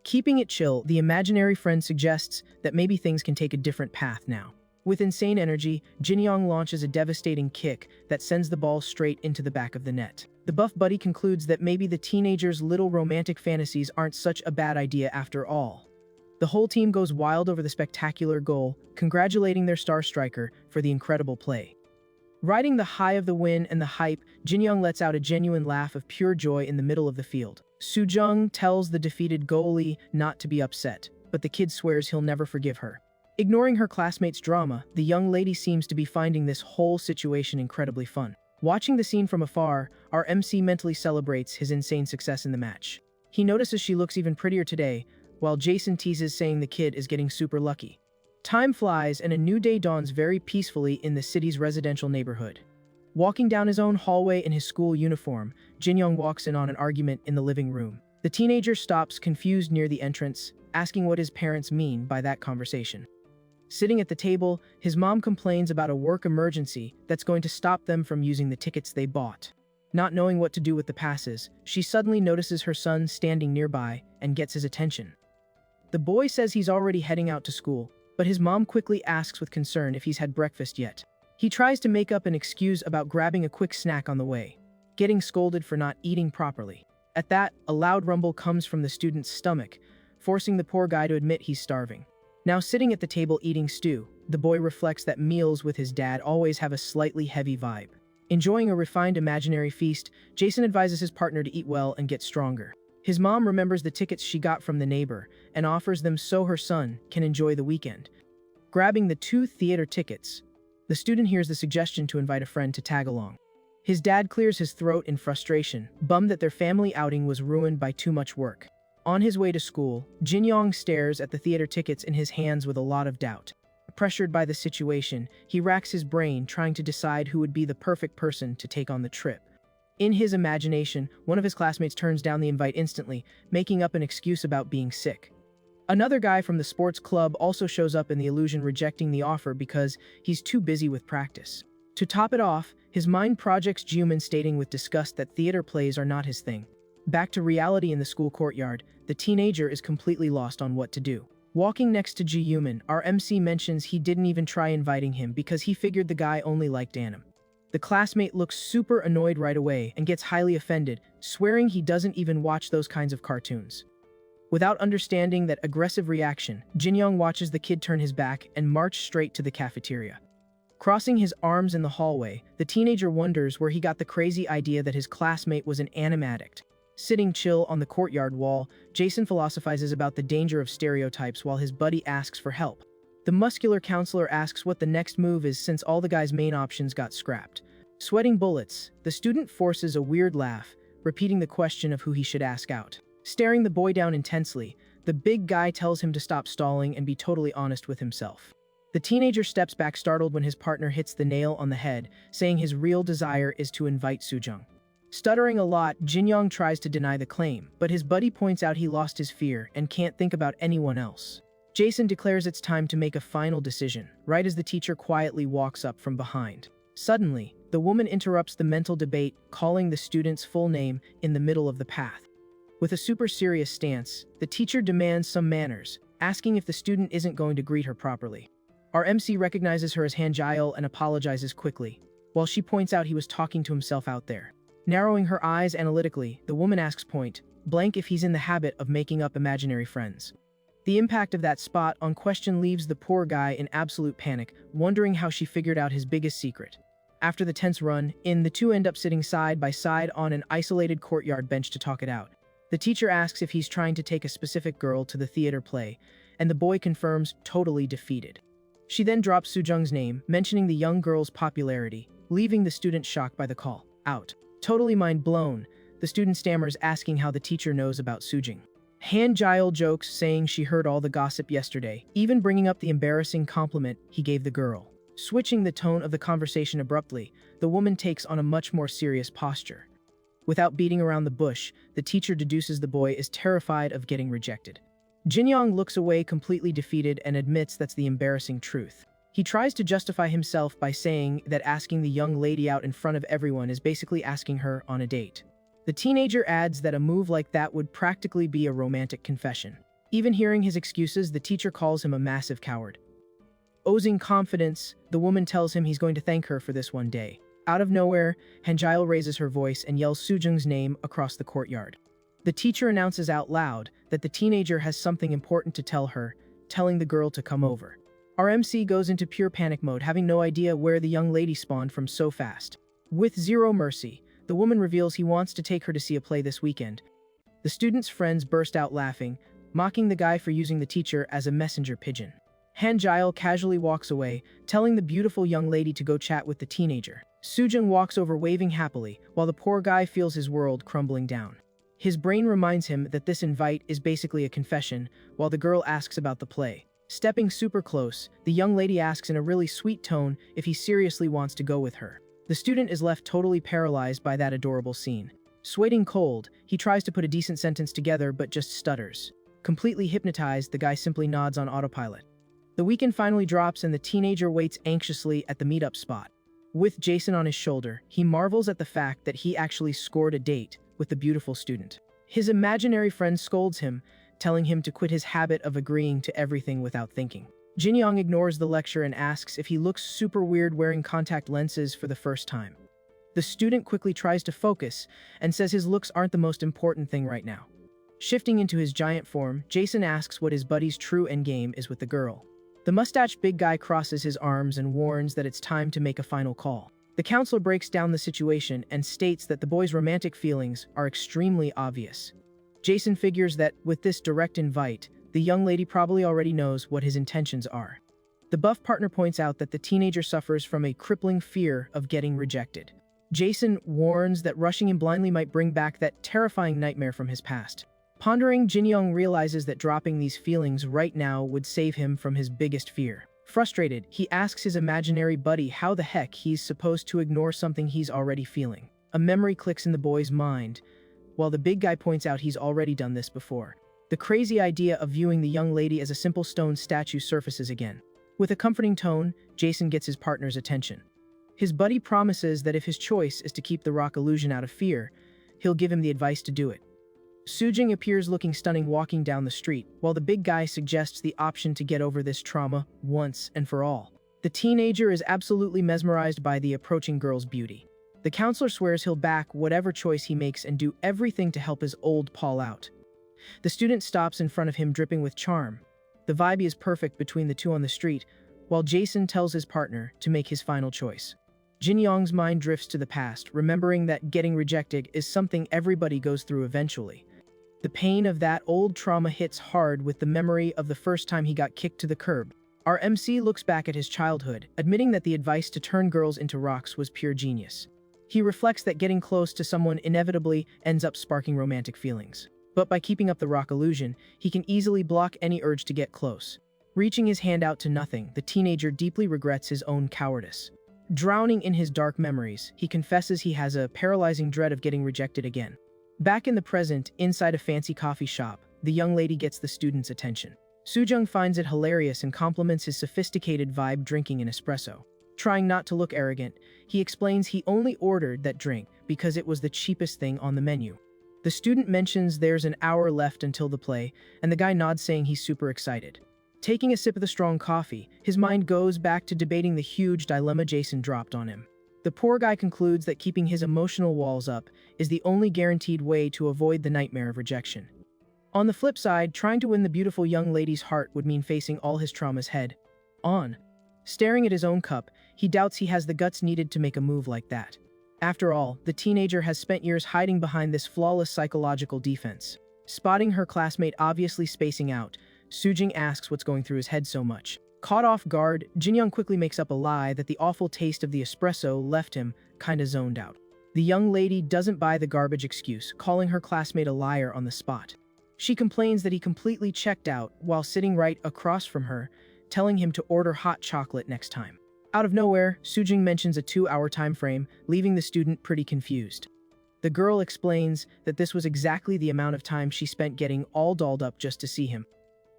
Keeping it chill, the imaginary friend suggests that maybe things can take a different path now. With insane energy, Jinyoung launches a devastating kick that sends the ball straight into the back of the net. The buff buddy concludes that maybe the teenager's little romantic fantasies aren't such a bad idea after all. The whole team goes wild over the spectacular goal, congratulating their star striker for the incredible play. Riding the high of the win and the hype, Jinyoung lets out a genuine laugh of pure joy in the middle of the field. Soo-jung tells the defeated goalie not to be upset, but the kid swears he'll never forgive her. Ignoring her classmates' drama, the young lady seems to be finding this whole situation incredibly fun. Watching the scene from afar, our MC mentally celebrates his insane success in the match. He notices she looks even prettier today, while Jason teases, saying the kid is getting super lucky. Time flies and a new day dawns very peacefully in the city's residential neighborhood. Walking down his own hallway in his school uniform, Jinyoung walks in on an argument in the living room. The teenager stops confused near the entrance, asking what his parents mean by that conversation. Sitting at the table, his mom complains about a work emergency that's going to stop them from using the tickets they bought. Not knowing what to do with the passes, she suddenly notices her son standing nearby and gets his attention. The boy says he's already heading out to school, but his mom quickly asks with concern if he's had breakfast yet. He tries to make up an excuse about grabbing a quick snack on the way, getting scolded for not eating properly. At that, a loud rumble comes from the student's stomach, forcing the poor guy to admit he's starving. Now sitting at the table eating stew, the boy reflects that meals with his dad always have a slightly heavy vibe. Enjoying a refined imaginary feast, Jason advises his partner to eat well and get stronger. His mom remembers the tickets she got from the neighbor and offers them so her son can enjoy the weekend. Grabbing the 2 theater tickets, the student hears the suggestion to invite a friend to tag along. His dad clears his throat in frustration, bummed that their family outing was ruined by too much work. On his way to school, Jinyoung stares at the theater tickets in his hands with a lot of doubt. Pressured by the situation, he racks his brain trying to decide who would be the perfect person to take on the trip. In his imagination, one of his classmates turns down the invite instantly, making up an excuse about being sick. Another guy from the sports club also shows up in the illusion, rejecting the offer because he's too busy with practice. To top it off, his mind projects Jiumin, stating with disgust that theater plays are not his thing. Back to reality in the school courtyard, the teenager is completely lost on what to do. Walking next to Jiumin, our MC mentions he didn't even try inviting him because he figured the guy only liked anime. The classmate looks super annoyed right away and gets highly offended, swearing he doesn't even watch those kinds of cartoons. Without understanding that aggressive reaction, Jinyoung watches the kid turn his back and march straight to the cafeteria. Crossing his arms in the hallway, the teenager wonders where he got the crazy idea that his classmate was an anime addict. Sitting chill on the courtyard wall, Jason philosophizes about the danger of stereotypes while his buddy asks for help. The muscular counselor asks what the next move is since all the guy's main options got scrapped. Sweating bullets, the student forces a weird laugh, repeating the question of who he should ask out. Staring the boy down intensely, the big guy tells him to stop stalling and be totally honest with himself. The teenager steps back startled when his partner hits the nail on the head, saying his real desire is to invite Soo-jung. Stuttering a lot, Jinyoung tries to deny the claim, but his buddy points out he lost his fear and can't think about anyone else. Jason declares it's time to make a final decision, right as the teacher quietly walks up from behind. Suddenly, the woman interrupts the mental debate, calling the student's full name in the middle of the path. With a super serious stance, the teacher demands some manners, asking if the student isn't going to greet her properly. Our MC recognizes her as Hanjail and apologizes quickly, while she points out he was talking to himself out there. Narrowing her eyes analytically, the woman asks point blank if he's in the habit of making up imaginary friends. The impact of that spot on question leaves the poor guy in absolute panic, wondering how she figured out his biggest secret. After the tense run-in, the two end up sitting side by side on an isolated courtyard bench to talk it out. The teacher asks if he's trying to take a specific girl to the theater play, and the boy confirms, totally defeated. She then drops Soo-jung's name, mentioning the young girl's popularity, leaving the student shocked by the call out. Totally mind blown, the student stammers, asking how the teacher knows about Soo-jung. Han Jail jokes, saying she heard all the gossip yesterday, even bringing up the embarrassing compliment he gave the girl. Switching the tone of the conversation abruptly, the woman takes on a much more serious posture. Without beating around the bush, the teacher deduces the boy is terrified of getting rejected. Jinyong looks away completely defeated and admits that's the embarrassing truth. He tries to justify himself by saying that asking the young lady out in front of everyone is basically asking her on a date. The teenager adds that a move like that would practically be a romantic confession. Even hearing his excuses, the teacher calls him a massive coward. Oozing confidence, the woman tells him he's going to thank her for this one day. Out of nowhere, Hanjail raises her voice and yells Sujung's name across the courtyard. The teacher announces out loud that the teenager has something important to tell her, telling the girl to come over. Our MC goes into pure panic mode, having no idea where the young lady spawned from so fast. With zero mercy, the woman reveals he wants to take her to see a play this weekend. The students' friends burst out laughing, mocking the guy for using the teacher as a messenger pigeon. Hanjail casually walks away, telling the beautiful young lady to go chat with the teenager. Sujung walks over waving happily, while the poor guy feels his world crumbling down. His brain reminds him that this invite is basically a confession, while the girl asks about the play. Stepping super close, the young lady asks in a really sweet tone if he seriously wants to go with her. The student is left totally paralyzed by that adorable scene. Sweating cold, he tries to put a decent sentence together but just stutters. Completely hypnotized, the guy simply nods on autopilot. The weekend finally drops and the teenager waits anxiously at the meetup spot. With Jason on his shoulder, he marvels at the fact that he actually scored a date with the beautiful student. His imaginary friend scolds him, telling him to quit his habit of agreeing to everything without thinking. Jinyong ignores the lecture and asks if he looks super weird wearing contact lenses for the first time. The student quickly tries to focus and says his looks aren't the most important thing right now. Shifting into his giant form, Jason asks what his buddy's true endgame is with the girl. The mustached big guy crosses his arms and warns that it's time to make a final call. The counselor breaks down the situation and states that the boy's romantic feelings are extremely obvious. Jason figures that, with this direct invite, the young lady probably already knows what his intentions are. The buff partner points out that the teenager suffers from a crippling fear of getting rejected. Jason warns that rushing him blindly might bring back that terrifying nightmare from his past. Pondering, Jinyong realizes that dropping these feelings right now would save him from his biggest fear. Frustrated, he asks his imaginary buddy how the heck he's supposed to ignore something he's already feeling. A memory clicks in the boy's mind, while the big guy points out he's already done this before. The crazy idea of viewing the young lady as a simple stone statue surfaces again. With a comforting tone, Jason gets his partner's attention. His buddy promises that if his choice is to keep the rock illusion out of fear, he'll give him the advice to do it. Sujung appears looking stunning walking down the street, while the big guy suggests the option to get over this trauma once and for all. The teenager is absolutely mesmerized by the approaching girl's beauty. The counselor swears he'll back whatever choice he makes and do everything to help his old pal out. The student stops in front of him dripping with charm. The vibe is perfect between the two on the street, while Jason tells his partner to make his final choice. Jinyong's mind drifts to the past, remembering that getting rejected is something everybody goes through eventually. The pain of that old trauma hits hard with the memory of the first time he got kicked to the curb. Our MC looks back at his childhood, admitting that the advice to turn girls into rocks was pure genius. He reflects that getting close to someone inevitably ends up sparking romantic feelings. But by keeping up the rock illusion, he can easily block any urge to get close. Reaching his hand out to nothing, the teenager deeply regrets his own cowardice. Drowning in his dark memories, he confesses he has a paralyzing dread of getting rejected again. Back in the present, inside a fancy coffee shop, the young lady gets the student's attention. Sujung finds it hilarious and compliments his sophisticated vibe drinking an espresso. Trying not to look arrogant, he explains he only ordered that drink because it was the cheapest thing on the menu. The student mentions there's an hour left until the play, and the guy nods saying he's super excited. Taking a sip of the strong coffee, his mind goes back to debating the huge dilemma Jason dropped on him. The poor guy concludes that keeping his emotional walls up is the only guaranteed way to avoid the nightmare of rejection. On the flip side, trying to win the beautiful young lady's heart would mean facing all his traumas head on. Staring at his own cup, he doubts he has the guts needed to make a move like that. After all, the teenager has spent years hiding behind this flawless psychological defense. Spotting her classmate obviously spacing out, Sujung asks what's going through his head so much. Caught off guard, Jinyoung quickly makes up a lie that the awful taste of the espresso left him kinda zoned out. The young lady doesn't buy the garbage excuse, calling her classmate a liar on the spot. She complains that he completely checked out while sitting right across from her, telling him to order hot chocolate next time. Out of nowhere, Sujin mentions a 2-hour time frame, leaving the student pretty confused. The girl explains that this was exactly the amount of time she spent getting all dolled up just to see him.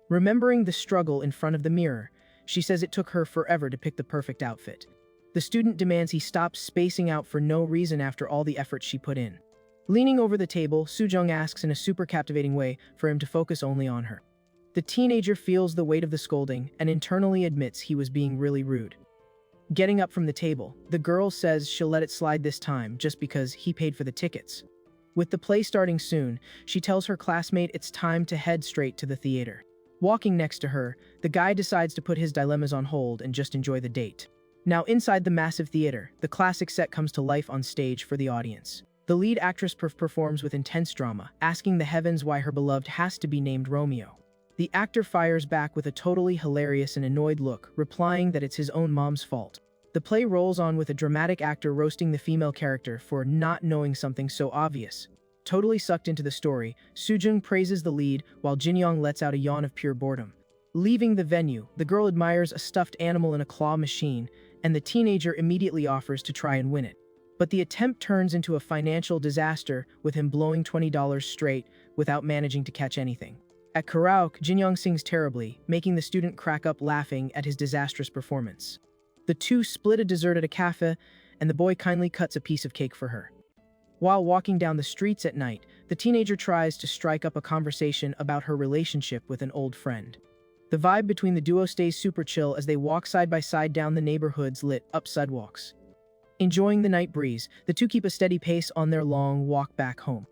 Remembering the struggle in front of the mirror, she says it took her forever to pick the perfect outfit. The student demands he stops spacing out for no reason after all the effort she put in. Leaning over the table, Sujung asks in a super captivating way for him to focus only on her. The teenager feels the weight of the scolding and internally admits he was being really rude. Getting up from the table, the girl says she'll let it slide this time just because he paid for the tickets. With the play starting soon, she tells her classmate it's time to head straight to the theater. Walking next to her, the guy decides to put his dilemmas on hold and just enjoy the date. Now inside the massive theater, the classic set comes to life on stage for the audience. The lead actress performs with intense drama, asking the heavens why her beloved has to be named Romeo. The actor fires back with a totally hilarious and annoyed look, replying that it's his own mom's fault. The play rolls on with a dramatic actor roasting the female character for not knowing something so obvious. Totally sucked into the story, Sujung praises the lead while Jinyoung lets out a yawn of pure boredom. Leaving the venue, the girl admires a stuffed animal in a claw machine, and the teenager immediately offers to try and win it. But the attempt turns into a financial disaster, with him blowing $20 straight without managing to catch anything. At karaoke, Jinyoung sings terribly, making the student crack up laughing at his disastrous performance. The two split a dessert at a cafe, and the boy kindly cuts a piece of cake for her. While walking down the streets at night, the teenager tries to strike up a conversation about her relationship with an old friend. The vibe between the duo stays super chill as they walk side by side down the neighborhood's lit up sidewalks. Enjoying the night breeze, the two keep a steady pace on their long walk back home.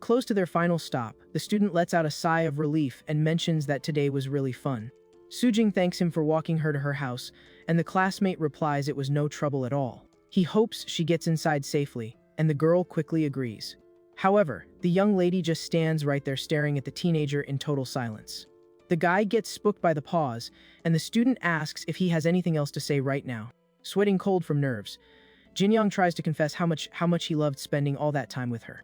Close to their final stop, the student lets out a sigh of relief and mentions that today was really fun. Sujing thanks him for walking her to her house, and the classmate replies it was no trouble at all. He hopes she gets inside safely, and the girl quickly agrees. However, the young lady just stands right there staring at the teenager in total silence. The guy gets spooked by the pause, and the student asks if he has anything else to say right now. Sweating cold from nerves, Jinyoung tries to confess how much he loved spending all that time with her.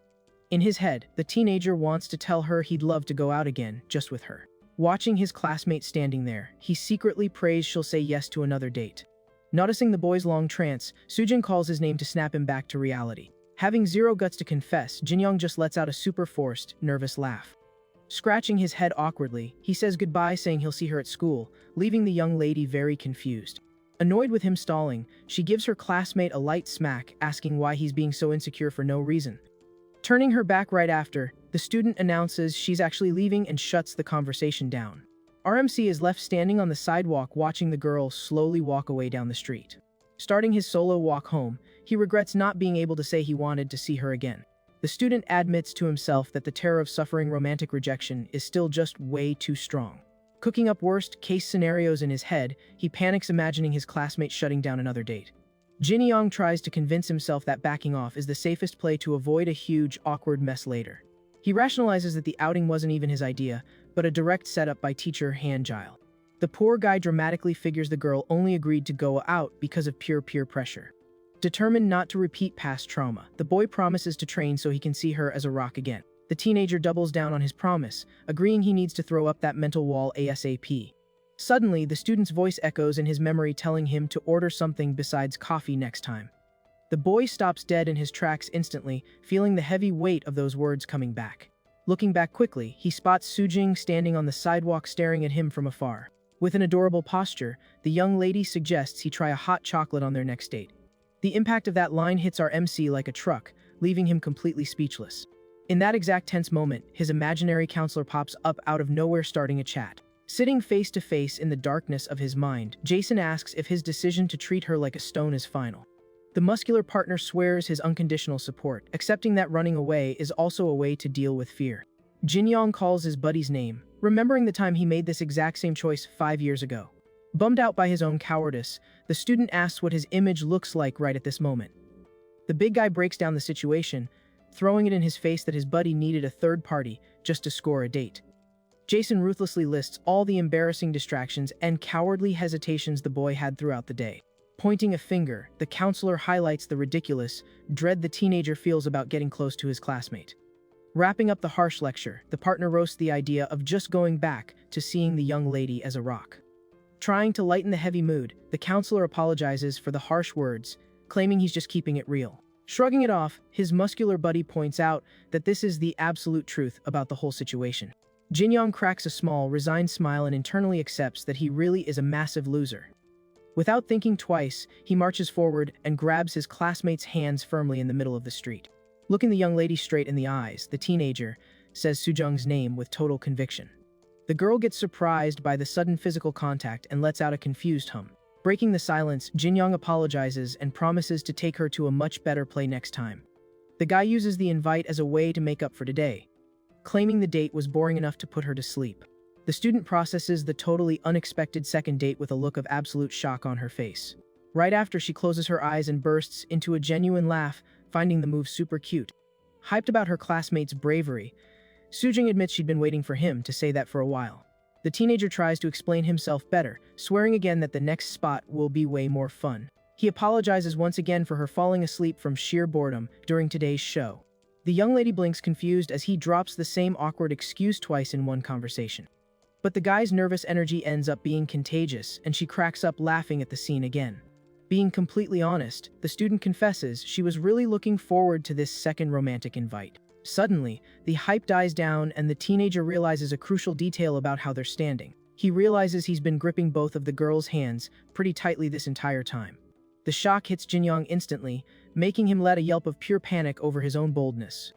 In his head, the teenager wants to tell her he'd love to go out again, just with her. Watching his classmate standing there, he secretly prays she'll say yes to another date. Noticing the boy's long trance, Sujin calls his name to snap him back to reality. Having zero guts to confess, Jinyoung just lets out a super forced, nervous laugh. Scratching his head awkwardly, he says goodbye saying he'll see her at school, leaving the young lady very confused. Annoyed with him stalling, she gives her classmate a light smack, asking why he's being so insecure for no reason. Turning her back right after, the student announces she's actually leaving and shuts the conversation down. RMC is left standing on the sidewalk watching the girl slowly walk away down the street. Starting his solo walk home, he regrets not being able to say he wanted to see her again. The student admits to himself that the terror of suffering romantic rejection is still just way too strong. Cooking up worst-case scenarios in his head, he panics imagining his classmate shutting down another date. Jinyoung tries to convince himself that backing off is the safest play to avoid a huge, awkward mess later. He rationalizes that the outing wasn't even his idea, but a direct setup by teacher Han Jile. The poor guy dramatically figures the girl only agreed to go out because of pure peer pressure. Determined not to repeat past trauma, the boy promises to train so he can see her as a rock again. The teenager doubles down on his promise, agreeing he needs to throw up that mental wall ASAP. Suddenly, the student's voice echoes in his memory telling him to order something besides coffee next time. The boy stops dead in his tracks instantly, feeling the heavy weight of those words coming back. Looking back quickly, he spots Sujing standing on the sidewalk staring at him from afar. With an adorable posture, the young lady suggests he try a hot chocolate on their next date. The impact of that line hits our MC like a truck, leaving him completely speechless. In that exact tense moment, his imaginary counselor pops up out of nowhere starting a chat. Sitting face to face in the darkness of his mind, Jason asks if his decision to treat her like a stone is final. The muscular partner swears his unconditional support, accepting that running away is also a way to deal with fear. Jinyong calls his buddy's name, remembering the time he made this exact same choice 5 years ago. Bummed out by his own cowardice, the student asks what his image looks like right at this moment. The big guy breaks down the situation, throwing it in his face that his buddy needed a third party just to score a date. Jason ruthlessly lists all the embarrassing distractions and cowardly hesitations the boy had throughout the day. Pointing a finger, the counselor highlights the ridiculous dread the teenager feels about getting close to his classmate. Wrapping up the harsh lecture, the partner roasts the idea of just going back to seeing the young lady as a rock. Trying to lighten the heavy mood, the counselor apologizes for the harsh words, claiming he's just keeping it real. Shrugging it off, his muscular buddy points out that this is the absolute truth about the whole situation. Jin-young cracks a small, resigned smile and internally accepts that he really is a massive loser. Without thinking twice, he marches forward and grabs his classmate's hands firmly in the middle of the street. Looking the young lady straight in the eyes, the teenager says Soo-jung's name with total conviction. The girl gets surprised by the sudden physical contact and lets out a confused hum. Breaking the silence, Jin-young apologizes and promises to take her to a much better play next time. The guy uses the invite as a way to make up for today, claiming the date was boring enough to put her to sleep. The student processes the totally unexpected second date with a look of absolute shock on her face. Right after, she closes her eyes and bursts into a genuine laugh, finding the move super cute. Hyped about her classmate's bravery, Soo-jung admits she'd been waiting for him to say that for a while. The teenager tries to explain himself better, swearing again that the next spot will be way more fun. He apologizes once again for her falling asleep from sheer boredom during today's show. The young lady blinks confused as he drops the same awkward excuse twice in one conversation. But the guy's nervous energy ends up being contagious, and she cracks up laughing at the scene again. Being completely honest, the student confesses she was really looking forward to this second romantic invite. Suddenly, the hype dies down and the teenager realizes a crucial detail about how they're standing. He realizes he's been gripping both of the girl's hands pretty tightly this entire time. The shock hits Jin-young instantly, making him let a yelp of pure panic over his own boldness.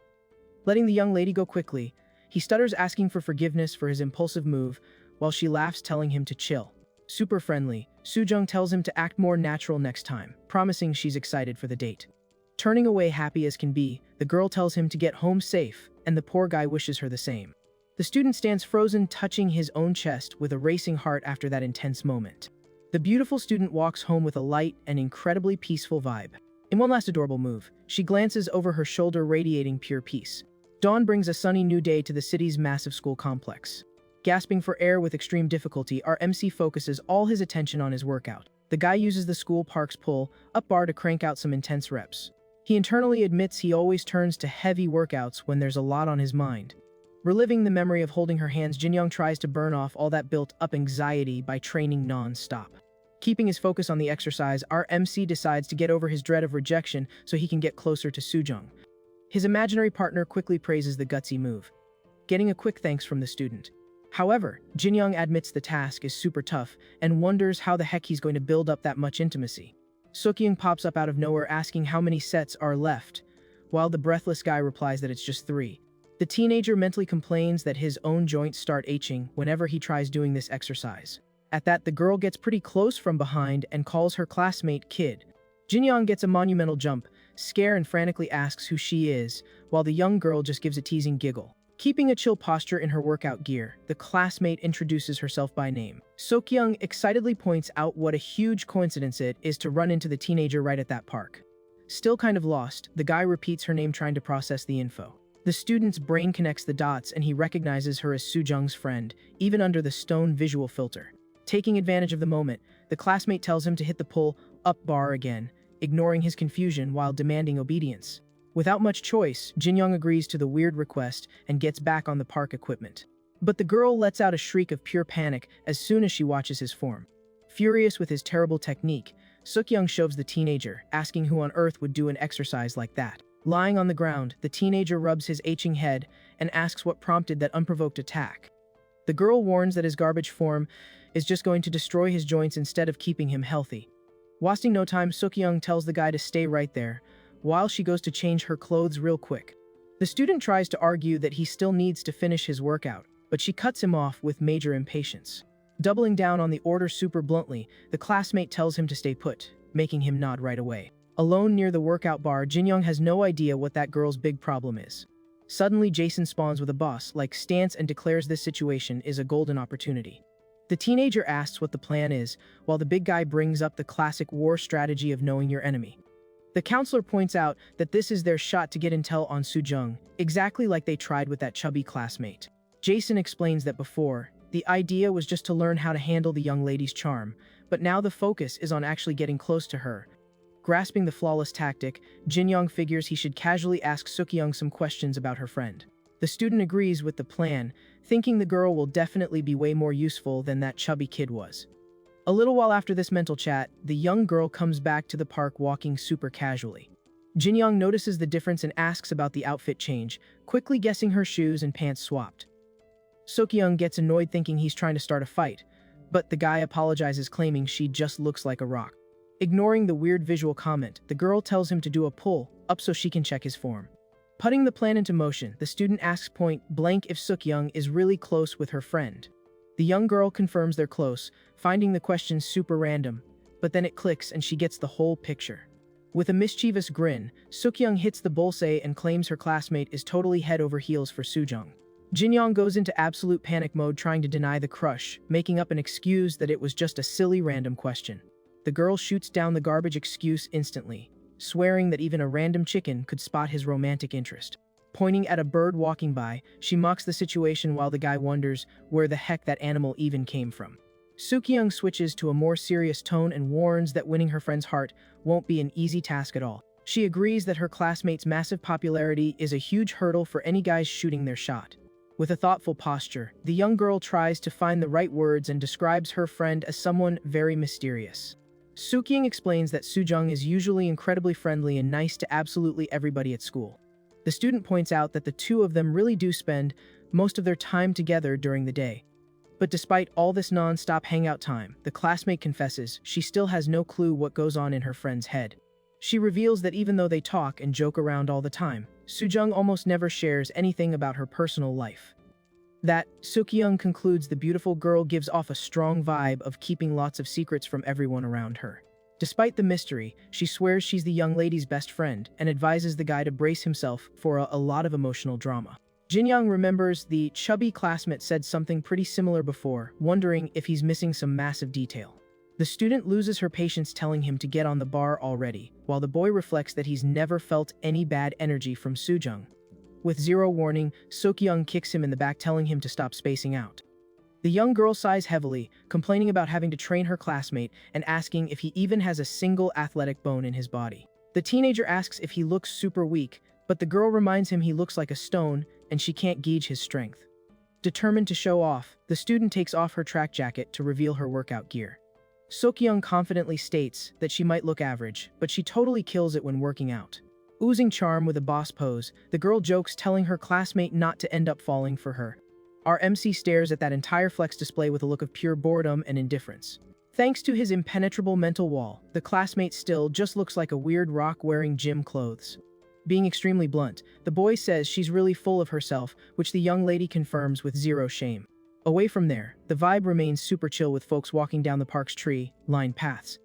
Letting the young lady go quickly, he stutters, asking for forgiveness for his impulsive move, while she laughs, telling him to chill. Super friendly, Soo-jung tells him to act more natural next time, promising she's excited for the date. Turning away happy as can be, the girl tells him to get home safe, and the poor guy wishes her the same. The student stands frozen, touching his own chest with a racing heart after that intense moment. The beautiful student walks home with a light and incredibly peaceful vibe. In one last adorable move, she glances over her shoulder, radiating pure peace. Dawn brings a sunny new day to the city's massive school complex. Gasping for air with extreme difficulty, our MC focuses all his attention on his workout. The guy uses the school park's pull-up bar to crank out some intense reps. He internally admits he always turns to heavy workouts when there's a lot on his mind. Reliving the memory of holding her hands, Jin-young tries to burn off all that built-up anxiety by training non-stop. Keeping his focus on the exercise, our MC decides to get over his dread of rejection so he can get closer to Soo-jung. His imaginary partner quickly praises the gutsy move, getting a quick thanks from the student. However, Jin-young admits the task is super tough and wonders how the heck he's going to build up that much intimacy. Soo-kyung pops up out of nowhere asking how many sets are left, while the breathless guy replies that it's just 3. The teenager mentally complains that his own joints start aching whenever he tries doing this exercise. At that, the girl gets pretty close from behind and calls her classmate kid. Jin-young gets a monumental jump, scare, and frantically asks who she is, while the young girl just gives a teasing giggle. Keeping a chill posture in her workout gear, the classmate introduces herself by name. Soo-kyung excitedly points out what a huge coincidence it is to run into the teenager right at that park. Still kind of lost, the guy repeats her name, trying to process the info. The student's brain connects the dots and he recognizes her as Soo-jung's friend, even under the stone visual filter. Taking advantage of the moment, the classmate tells him to hit the pull-up bar again, ignoring his confusion while demanding obedience. Without much choice, Jin-young agrees to the weird request and gets back on the park equipment. But the girl lets out a shriek of pure panic as soon as she watches his form. Furious with his terrible technique, Soo-kyung shoves the teenager, asking who on earth would do an exercise like that. Lying on the ground, the teenager rubs his aching head and asks what prompted that unprovoked attack. The girl warns that his garbage form is just going to destroy his joints instead of keeping him healthy. Wasting no time, Soo-kyung tells the guy to stay right there, while she goes to change her clothes real quick. The student tries to argue that he still needs to finish his workout, but she cuts him off with major impatience. Doubling down on the order super bluntly, the classmate tells him to stay put, making him nod right away. Alone near the workout bar, Jin-young has no idea what that girl's big problem is. Suddenly, Jason spawns with a boss-like stance and declares this situation is a golden opportunity. The teenager asks what the plan is, while the big guy brings up the classic war strategy of knowing your enemy. The counselor points out that this is their shot to get intel on Soo-jung, exactly like they tried with that chubby classmate. Jason explains that before, the idea was just to learn how to handle the young lady's charm, but now the focus is on actually getting close to her. Grasping the flawless tactic, Jin-young figures he should casually ask Soo-kyung some questions about her friend. The student agrees with the plan, thinking the girl will definitely be way more useful than that chubby kid was. A little while after this mental chat, the young girl comes back to the park walking super casually. Jinyoung notices the difference and asks about the outfit change, quickly guessing her shoes and pants swapped. Sukyoung gets annoyed thinking he's trying to start a fight, but the guy apologizes claiming she just looks like a rock. Ignoring the weird visual comment, the girl tells him to do a pull-up so she can check his form. Putting the plan into motion, the student asks point blank if Sukyoung is really close with her friend. The young girl confirms they're close, finding the question super random, but then it clicks and she gets the whole picture. With a mischievous grin, Sukyoung hits the bullseye and claims her classmate is totally head over heels for Sujung. Jinyoung goes into absolute panic mode trying to deny the crush, making up an excuse that it was just a silly random question. The girl shoots down the garbage excuse instantly, swearing that even a random chicken could spot his romantic interest. Pointing at a bird walking by, she mocks the situation while the guy wonders where the heck that animal even came from. Sukyoung switches to a more serious tone and warns that winning her friend's heart won't be an easy task at all. She agrees that her classmate's massive popularity is a huge hurdle for any guys shooting their shot. With a thoughtful posture, the young girl tries to find the right words and describes her friend as someone very mysterious. Sukyoung explains that Sujung is usually incredibly friendly and nice to absolutely everybody at school. The student points out that the two of them really do spend most of their time together during the day. But despite all this non-stop hangout time, the classmate confesses she still has no clue what goes on in her friend's head. She reveals that even though they talk and joke around all the time, Sujung almost never shares anything about her personal life. That, Sukyoung concludes, the beautiful girl gives off a strong vibe of keeping lots of secrets from everyone around her. Despite the mystery, she swears she's the young lady's best friend and advises the guy to brace himself for a lot of emotional drama. Jinyoung remembers the chubby classmate said something pretty similar before, wondering if he's missing some massive detail. The student loses her patience telling him to get on the bar already, while the boy reflects that he's never felt any bad energy from Sujung. With zero warning, Sukyoung kicks him in the back telling him to stop spacing out. The young girl sighs heavily, complaining about having to train her classmate and asking if he even has a single athletic bone in his body. The teenager asks if he looks super weak, but the girl reminds him he looks like a stone and she can't gauge his strength. Determined to show off, the student takes off her track jacket to reveal her workout gear. Sukyoung confidently states that she might look average, but she totally kills it when working out. Oozing charm with a boss pose, the girl jokes telling her classmate not to end up falling for her. Our MC stares at that entire flex display with a look of pure boredom and indifference. Thanks to his impenetrable mental wall, the classmate still just looks like a weird rock wearing gym clothes. Being extremely blunt, the boy says she's really full of herself, which the young lady confirms with zero shame. Away from there, the vibe remains super chill with folks walking down the park's tree-lined paths.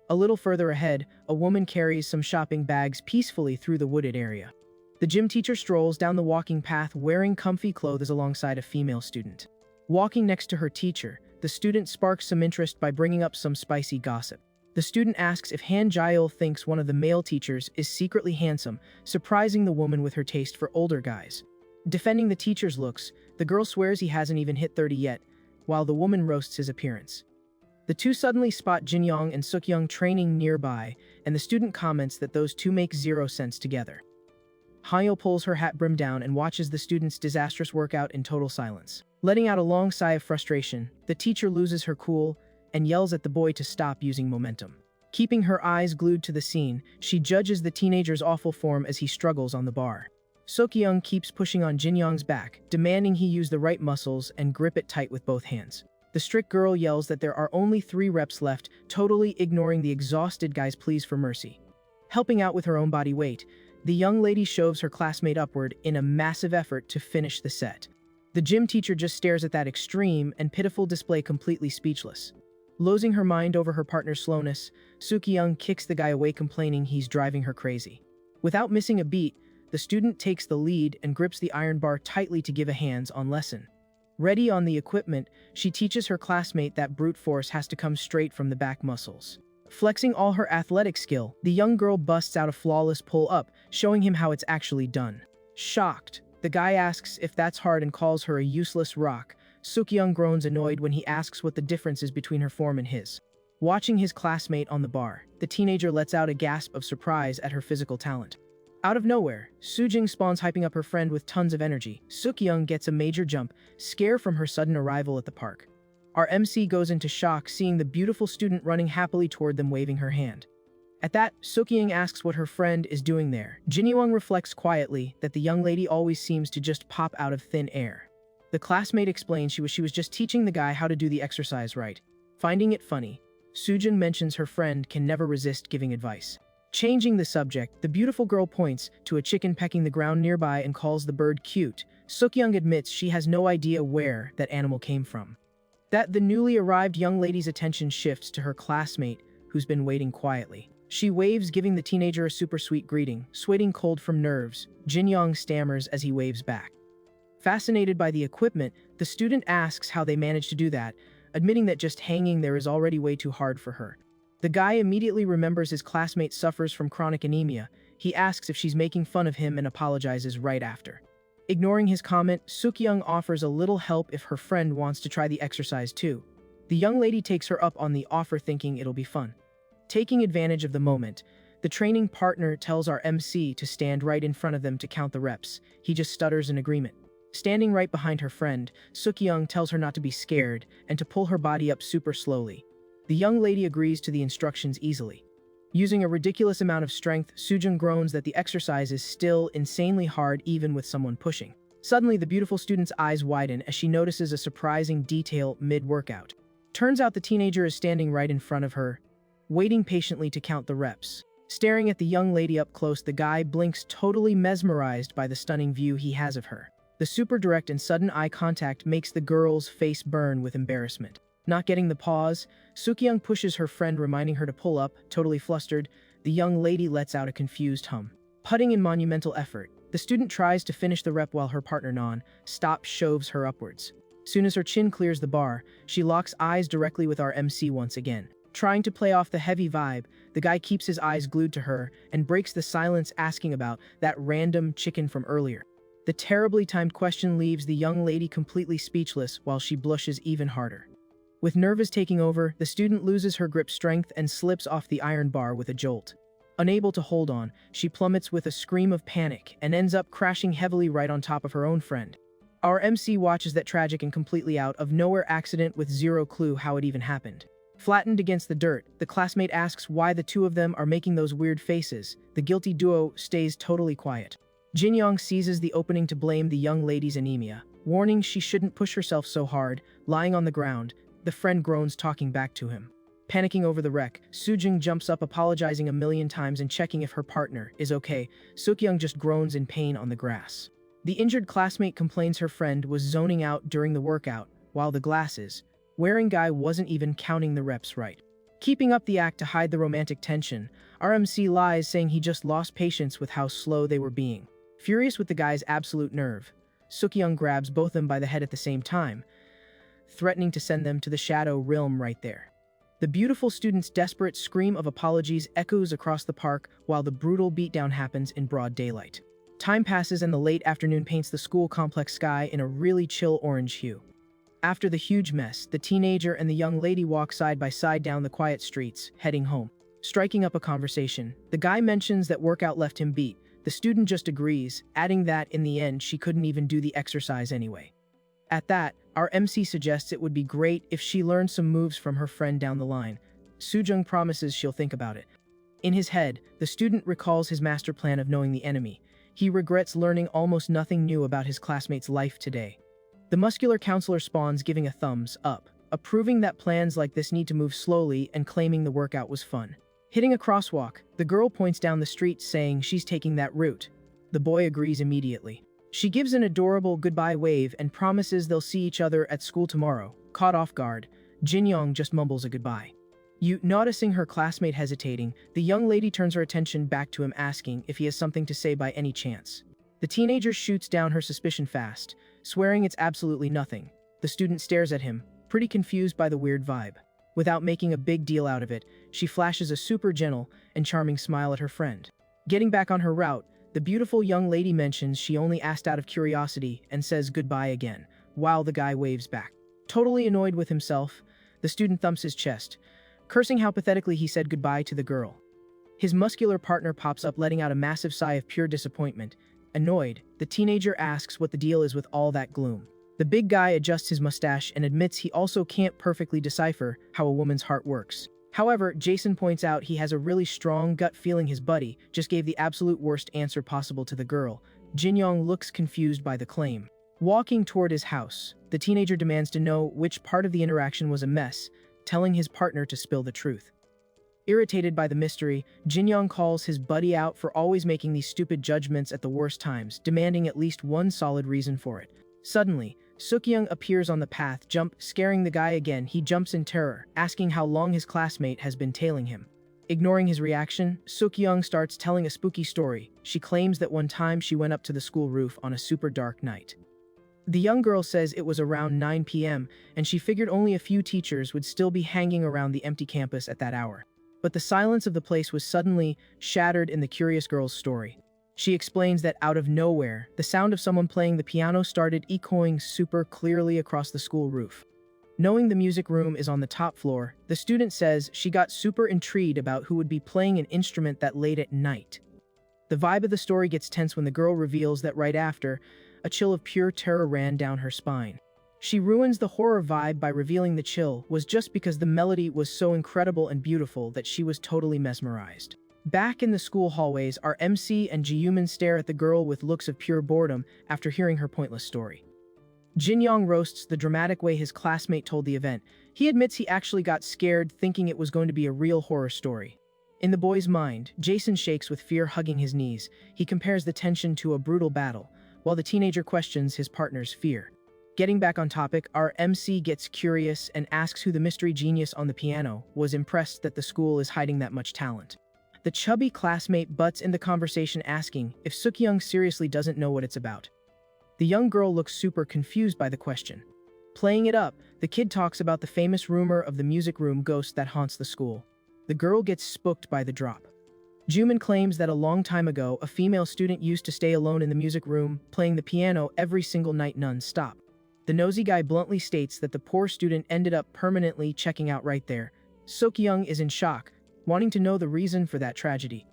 A little further ahead, a woman carries some shopping bags peacefully through the wooded area. The gym teacher strolls down the walking path wearing comfy clothes alongside a female student. Walking next to her teacher, the student sparks some interest by bringing up some spicy gossip. The student asks if Han Jaeil thinks one of the male teachers is secretly handsome, surprising the woman with her taste for older guys. Defending the teacher's looks, the girl swears he hasn't even hit 30 yet, while the woman roasts his appearance. The two suddenly spot Jinyoung and Sukyoung training nearby, and the student comments that those two make zero sense together. Hayo pulls her hat brim down and watches the student's disastrous workout in total silence. Letting out a long sigh of frustration, the teacher loses her cool and yells at the boy to stop using momentum. Keeping her eyes glued to the scene, she judges the teenager's awful form as he struggles on the bar. Sukyoung keeps pushing on Jinyoung's back, demanding he use the right muscles and grip it tight with both hands. The strict girl yells that there are only 3 reps left, totally ignoring the exhausted guy's pleas for mercy. Helping out with her own body weight, the young lady shoves her classmate upward in a massive effort to finish the set. The gym teacher just stares at that extreme and pitiful display completely speechless. Losing her mind over her partner's slowness, Sukyoung kicks the guy away complaining he's driving her crazy. Without missing a beat, the student takes the lead and grips the iron bar tightly to give a hands-on lesson. Ready on the equipment, she teaches her classmate that brute force has to come straight from the back muscles. Flexing all her athletic skill, the young girl busts out a flawless pull-up, showing him how it's actually done. Shocked, the guy asks if that's hard and calls her a useless rock. Sukyoung groans annoyed when he asks what the difference is between her form and his. Watching his classmate on the bar, the teenager lets out a gasp of surprise at her physical talent. Out of nowhere, Sujing spawns hyping up her friend with tons of energy. Sukyoung gets a major jump scare from her sudden arrival at the park. Our MC goes into shock seeing the beautiful student running happily toward them waving her hand. At that, Sukyoung asks what her friend is doing there. Jinyoung reflects quietly that the young lady always seems to just pop out of thin air. The classmate explains she was just teaching the guy how to do the exercise right. Finding it funny, Sujin mentions her friend can never resist giving advice. Changing the subject, the beautiful girl points to a chicken pecking the ground nearby and calls the bird cute. Sukyoung admits she has no idea where that animal came from. That the newly arrived young lady's attention shifts to her classmate, who's been waiting quietly. She waves, giving the teenager a super sweet greeting. Sweating cold from nerves, Jinyoung stammers as he waves back. Fascinated by the equipment, the student asks how they managed to do that, admitting that just hanging there is already way too hard for her. The guy immediately remembers his classmate suffers from chronic anemia. He asks if she's making fun of him and apologizes right after. Ignoring his comment, Sukyoung offers a little help if her friend wants to try the exercise too. The young lady takes her up on the offer, thinking it'll be fun. Taking advantage of the moment, the training partner tells our MC to stand right in front of them to count the reps. He just stutters in agreement. Standing right behind her friend, Sukyoung tells her not to be scared and to pull her body up super slowly. The young lady agrees to the instructions easily. Using a ridiculous amount of strength, Sujin groans that the exercise is still insanely hard even with someone pushing. Suddenly, the beautiful student's eyes widen as she notices a surprising detail mid-workout. Turns out the teenager is standing right in front of her, waiting patiently to count the reps. Staring at the young lady up close, the guy blinks, totally mesmerized by the stunning view he has of her. The super direct and sudden eye contact makes the girl's face burn with embarrassment. Not getting the pause, Sukyoung pushes her friend, reminding her to pull up. Totally flustered, the young lady lets out a confused hum. Putting in monumental effort, the student tries to finish the rep while her partner non-stop shoves her upwards. Soon as her chin clears the bar, she locks eyes directly with our MC once again. Trying to play off the heavy vibe, the guy keeps his eyes glued to her and breaks the silence, asking about that random chicken from earlier. The terribly timed question leaves the young lady completely speechless while she blushes even harder. With nerves taking over, the student loses her grip strength and slips off the iron bar with a jolt. Unable to hold on, she plummets with a scream of panic and ends up crashing heavily right on top of her own friend. Our MC watches that tragic and completely out of nowhere accident with zero clue how it even happened. Flattened against the dirt, the classmate asks why the two of them are making those weird faces. The guilty duo stays totally quiet. Jinyoung seizes the opening to blame the young lady's anemia, warning she shouldn't push herself so hard. Lying on the ground, the friend groans, talking back to him. Panicking over the wreck, Sujing jumps up, apologizing a million times and checking if her partner is okay. Sukyoung just groans in pain on the grass. The injured classmate complains her friend was zoning out during the workout, while the glasses-wearing guy wasn't even counting the reps right. Keeping up the act to hide the romantic tension, RMC lies, saying he just lost patience with how slow they were being. Furious with the guy's absolute nerve, Sukyoung grabs both of them by the head at the same time, threatening to send them to the shadow realm right there. The beautiful student's desperate scream of apologies echoes across the park while the brutal beatdown happens in broad daylight. Time passes and the late afternoon paints the school complex sky in a really chill orange hue. After the huge mess, the teenager and the young lady walk side by side down the quiet streets, heading home. Striking up a conversation, the guy mentions that workout left him beat. The student just agrees, adding that in the end she couldn't even do the exercise anyway. At that, our MC suggests it would be great if she learned some moves from her friend down the line. Sujung promises she'll think about it. In his head, the student recalls his master plan of knowing the enemy. He regrets learning almost nothing new about his classmate's life today. The muscular counselor spawns, giving a thumbs up, approving that plans like this need to move slowly and claiming the workout was fun. Hitting a crosswalk, the girl points down the street, saying she's taking that route. The boy agrees immediately. She gives an adorable goodbye wave and promises they'll see each other at school tomorrow. Caught off guard, Jinyoung just mumbles a goodbye. Noticing her classmate hesitating, the young lady turns her attention back to him, asking if he has something to say by any chance. The teenager shoots down her suspicion fast, swearing it's absolutely nothing. The student stares at him, pretty confused by the weird vibe. Without making a big deal out of it, she flashes a super gentle and charming smile at her friend. Getting back on her route, the beautiful young lady mentions she only asked out of curiosity and says goodbye again, while the guy waves back. Totally annoyed with himself, the student thumps his chest, cursing how pathetically he said goodbye to the girl. His muscular partner pops up, letting out a massive sigh of pure disappointment. Annoyed, the teenager asks what the deal is with all that gloom. The big guy adjusts his mustache and admits he also can't perfectly decipher how a woman's heart works. However, Jason points out he has a really strong gut feeling his buddy just gave the absolute worst answer possible to the girl. Jin-young looks confused by the claim. Walking toward his house, the teenager demands to know which part of the interaction was a mess, telling his partner to spill the truth. Irritated by the mystery, Jin-young calls his buddy out for always making these stupid judgments at the worst times, demanding at least one solid reason for it. Suddenly, Suk-young appears on the path, scaring the guy again. He jumps in terror, asking how long his classmate has been tailing him. Ignoring his reaction, Suk-young starts telling a spooky story. She claims that one time she went up to the school roof on a super dark night. The young girl says it was around 9 p.m., and she figured only a few teachers would still be hanging around the empty campus at that hour. But the silence of the place was suddenly shattered in the curious girl's story. She explains that out of nowhere, the sound of someone playing the piano started echoing super clearly across the school roof. Knowing the music room is on the top floor, the student says she got super intrigued about who would be playing an instrument that late at night. The vibe of the story gets tense when the girl reveals that right after, a chill of pure terror ran down her spine. She ruins the horror vibe by revealing the chill was just because the melody was so incredible and beautiful that she was totally mesmerized. Back in the school hallways, our MC and Ji-yoon stare at the girl with looks of pure boredom after hearing her pointless story. Jin-young roasts the dramatic way his classmate told the event. He admits he actually got scared thinking it was going to be a real horror story. In the boy's mind, Jason shakes with fear, hugging his knees. He compares the tension to a brutal battle, while the teenager questions his partner's fear. Getting back on topic, our MC gets curious and asks who the mystery genius on the piano was, impressed that the school is hiding that much talent. The chubby classmate butts in the conversation, asking if Suk-young seriously doesn't know what it's about. The young girl looks super confused by the question. Playing it up, the kid talks about the famous rumor of the music room ghost that haunts the school. The girl gets spooked by the drop. Juman claims that a long time ago, a female student used to stay alone in the music room, playing the piano every single night non-stop. The nosy guy bluntly states that the poor student ended up permanently checking out right there. Suk-young is in shock, wanting to know the reason for that tragedy.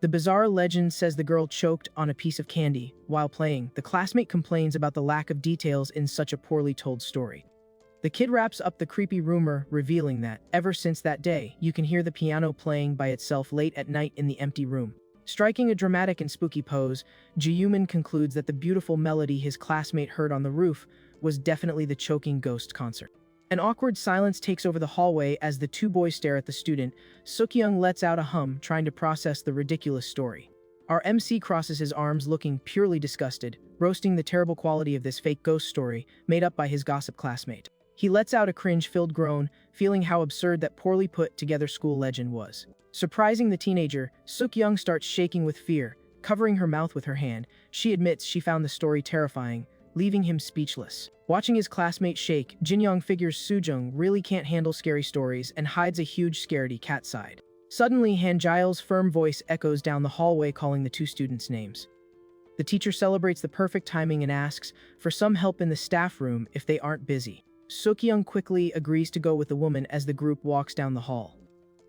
The bizarre legend says the girl choked on a piece of candy while playing. The classmate complains about the lack of details in such a poorly told story. The kid wraps up the creepy rumor, revealing that, ever since that day, you can hear the piano playing by itself late at night in the empty room. Striking a dramatic and spooky pose, Ji-yoon concludes that the beautiful melody his classmate heard on the roof was definitely the choking ghost concert. An awkward silence takes over the hallway as the two boys stare at the student. Suk-young lets out a hum, trying to process the ridiculous story. Our MC crosses his arms, looking purely disgusted, roasting the terrible quality of this fake ghost story made up by his gossip classmate. He lets out a cringe-filled groan, feeling how absurd that poorly put together school legend was. Surprising the teenager, Suk-young starts shaking with fear. Covering her mouth with her hand, she admits she found the story terrifying, leaving him speechless. Watching his classmate shake, Jin-young figures Soo-jung really can't handle scary stories and hides a huge scaredy cat side. Suddenly, Han Jaeil's firm voice echoes down the hallway, calling the two students' names. The teacher celebrates the perfect timing and asks for some help in the staff room if they aren't busy. Suk-young quickly agrees to go with the woman as the group walks down the hall.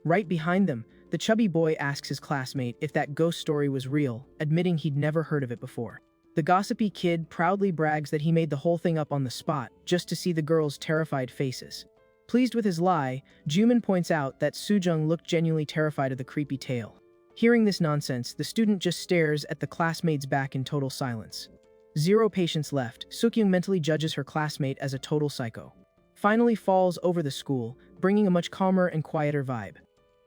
Right behind them, the chubby boy asks his classmate if that ghost story was real, admitting he'd never heard of it before. The gossipy kid proudly brags that he made the whole thing up on the spot, just to see the girls' terrified faces. Pleased with his lie, Juman points out that Soo-jung looked genuinely terrified of the creepy tale. Hearing this nonsense, the student just stares at the classmate's back in total silence. Zero patience left, Suk-young mentally judges her classmate as a total psycho. Finally falls over the school, bringing a much calmer and quieter vibe.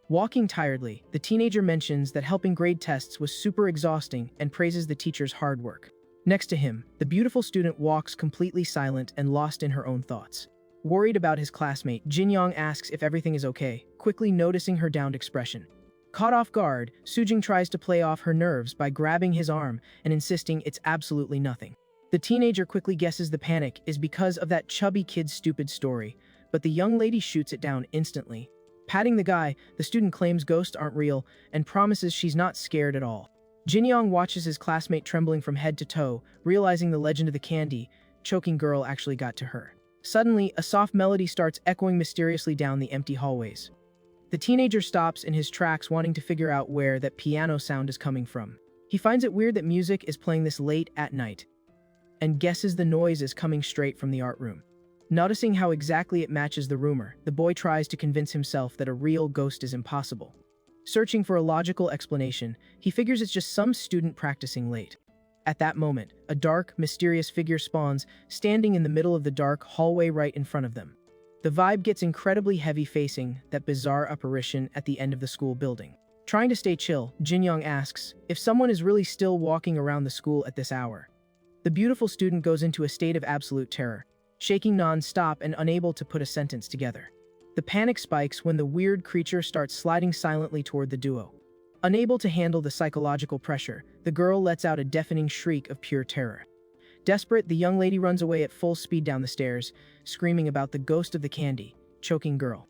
Walking tiredly, the teenager mentions that helping grade tests was super exhausting and praises the teacher's hard work. Next to him, the beautiful student walks completely silent and lost in her own thoughts. Worried about his classmate, Jin-young asks if everything is okay, quickly noticing her downed expression. Caught off guard, Soo-jung tries to play off her nerves by grabbing his arm and insisting it's absolutely nothing. The teenager quickly guesses the panic is because of that chubby kid's stupid story, but the young lady shoots it down instantly. Patting the guy, the student claims ghosts aren't real and promises she's not scared at all. Jin-young watches his classmate trembling from head to toe, realizing the legend of the candy choking girl actually got to her. Suddenly, a soft melody starts echoing mysteriously down the empty hallways. The teenager stops in his tracks wanting to figure out where that piano sound is coming from. He finds it weird that music is playing this late at night and guesses the noise is coming straight from the art room. Noticing how exactly it matches the rumor, the boy tries to convince himself that a real ghost is impossible. Searching for a logical explanation, he figures it's just some student practicing late. At that moment, a dark, mysterious figure spawns, standing in the middle of the dark hallway right in front of them. The vibe gets incredibly heavy facing that bizarre apparition at the end of the school building. Trying to stay chill, Jinyoung asks if someone is really still walking around the school at this hour. The beautiful student goes into a state of absolute terror, shaking non-stop and unable to put a sentence together. The panic spikes when the weird creature starts sliding silently toward the duo. Unable to handle the psychological pressure, the girl lets out a deafening shriek of pure terror. Desperate, the young lady runs away at full speed down the stairs, screaming about the ghost of the candy, choking girl.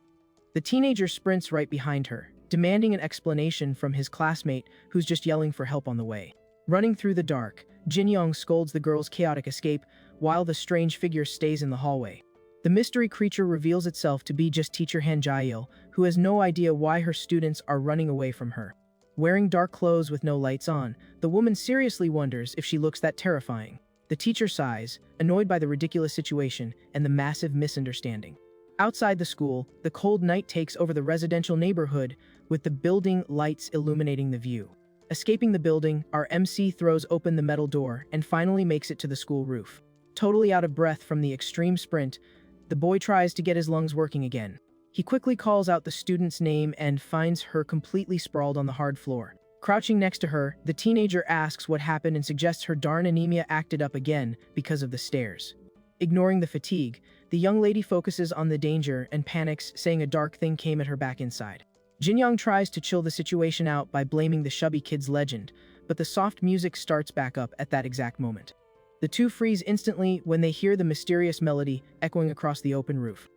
The teenager sprints right behind her, demanding an explanation from his classmate who's just yelling for help on the way. Running through the dark, Jinyoung scolds the girl's chaotic escape while the strange figure stays in the hallway. The mystery creature reveals itself to be just teacher Han Jae-il, who has no idea why her students are running away from her. Wearing dark clothes with no lights on, the woman seriously wonders if she looks that terrifying. The teacher sighs, annoyed by the ridiculous situation and the massive misunderstanding. Outside the school, the cold night takes over the residential neighborhood, with the building lights illuminating the view. Escaping the building, our MC throws open the metal door and finally makes it to the school roof. Totally out of breath from the extreme sprint, the boy tries to get his lungs working again. He quickly calls out the student's name and finds her completely sprawled on the hard floor. Crouching next to her, the teenager asks what happened and suggests her darn anemia acted up again because of the stairs. Ignoring the fatigue, the young lady focuses on the danger and panics, saying a dark thing came at her back inside. Jinyoung tries to chill the situation out by blaming the chubby kid's legend, but the soft music starts back up at that exact moment. The two freeze instantly when they hear the mysterious melody echoing across the open roof.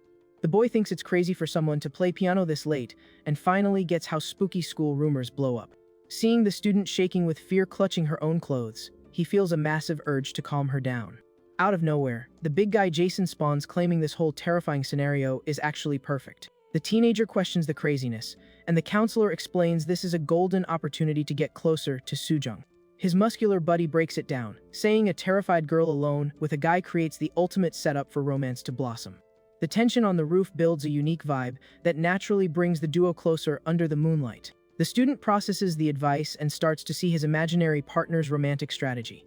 The boy thinks it's crazy for someone to play piano this late, and finally gets how spooky school rumors blow up. Seeing the student shaking with fear clutching her own clothes, he feels a massive urge to calm her down. Out of nowhere, the big guy Jason spawns, claiming this whole terrifying scenario is actually perfect. The teenager questions the craziness, and the counselor explains this is a golden opportunity to get closer to Sujung. His muscular buddy breaks it down, saying a terrified girl alone with a guy creates the ultimate setup for romance to blossom. The tension on the roof builds a unique vibe that naturally brings the duo closer under the moonlight. The student processes the advice and starts to see his imaginary partner's romantic strategy.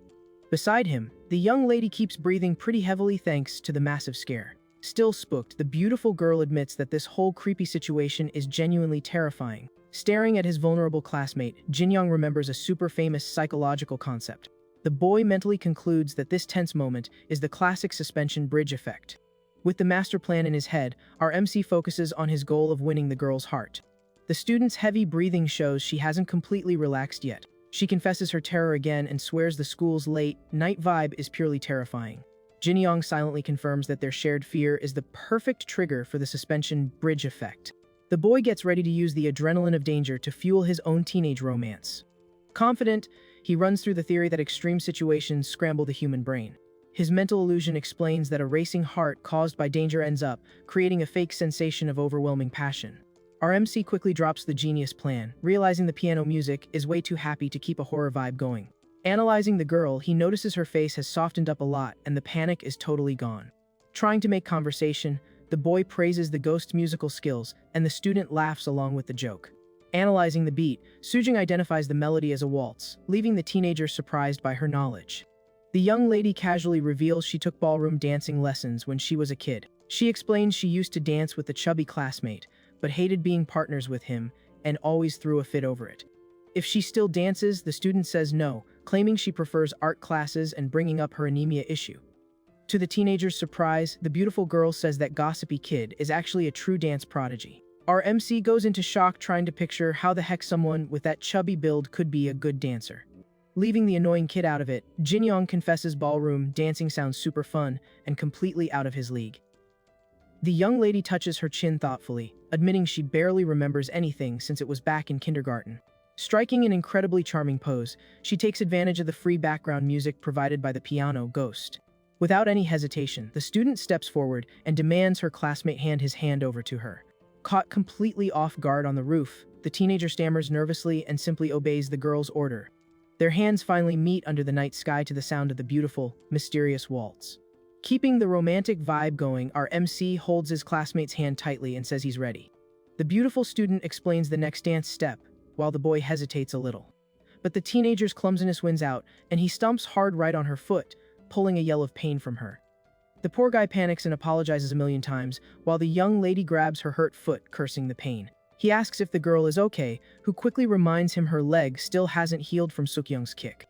Beside him, the young lady keeps breathing pretty heavily thanks to the massive scare. Still spooked, the beautiful girl admits that this whole creepy situation is genuinely terrifying. Staring at his vulnerable classmate, Jinyoung remembers a super famous psychological concept. The boy mentally concludes that this tense moment is the classic suspension bridge effect. With the master plan in his head, our MC focuses on his goal of winning the girl's heart. The student's heavy breathing shows she hasn't completely relaxed yet. She confesses her terror again and swears the school's late night vibe is purely terrifying. Jinyoung silently confirms that their shared fear is the perfect trigger for the suspension bridge effect. The boy gets ready to use the adrenaline of danger to fuel his own teenage romance. Confident, he runs through the theory that extreme situations scramble the human brain. His mental illusion explains that a racing heart caused by danger ends up creating a fake sensation of overwhelming passion. Our MC quickly drops the genius plan, realizing the piano music is way too happy to keep a horror vibe going. Analyzing the girl, he notices her face has softened up a lot and the panic is totally gone. Trying to make conversation, the boy praises the ghost's musical skills and the student laughs along with the joke. Analyzing the beat, Sujung identifies the melody as a waltz, leaving the teenager surprised by her knowledge. The young lady casually reveals she took ballroom dancing lessons when she was a kid. She explains she used to dance with the chubby classmate, but hated being partners with him and always threw a fit over it. If she still dances, the student says no, claiming she prefers art classes and bringing up her anemia issue. To the teenager's surprise, the beautiful girl says that gossipy kid is actually a true dance prodigy. Our MC goes into shock trying to picture how the heck someone with that chubby build could be a good dancer. Leaving the annoying kid out of it, Jinyoung confesses ballroom dancing sounds super fun and completely out of his league. The young lady touches her chin thoughtfully, admitting she barely remembers anything since it was back in kindergarten. Striking an incredibly charming pose, she takes advantage of the free background music provided by the piano ghost. Without any hesitation, the student steps forward and demands her classmate hand his hand over to her. Caught completely off guard on the roof, the teenager stammers nervously and simply obeys the girl's order. Their hands finally meet under the night sky to the sound of the beautiful, mysterious waltz. Keeping the romantic vibe going, our MC holds his classmate's hand tightly and says he's ready. The beautiful student explains the next dance step, while the boy hesitates a little. But the teenager's clumsiness wins out, and he stomps hard right on her foot, pulling a yell of pain from her. The poor guy panics and apologizes a million times, while the young lady grabs her hurt foot, cursing the pain. He asks if the girl is okay, who quickly reminds him her leg still hasn't healed from Sukyoung's kick.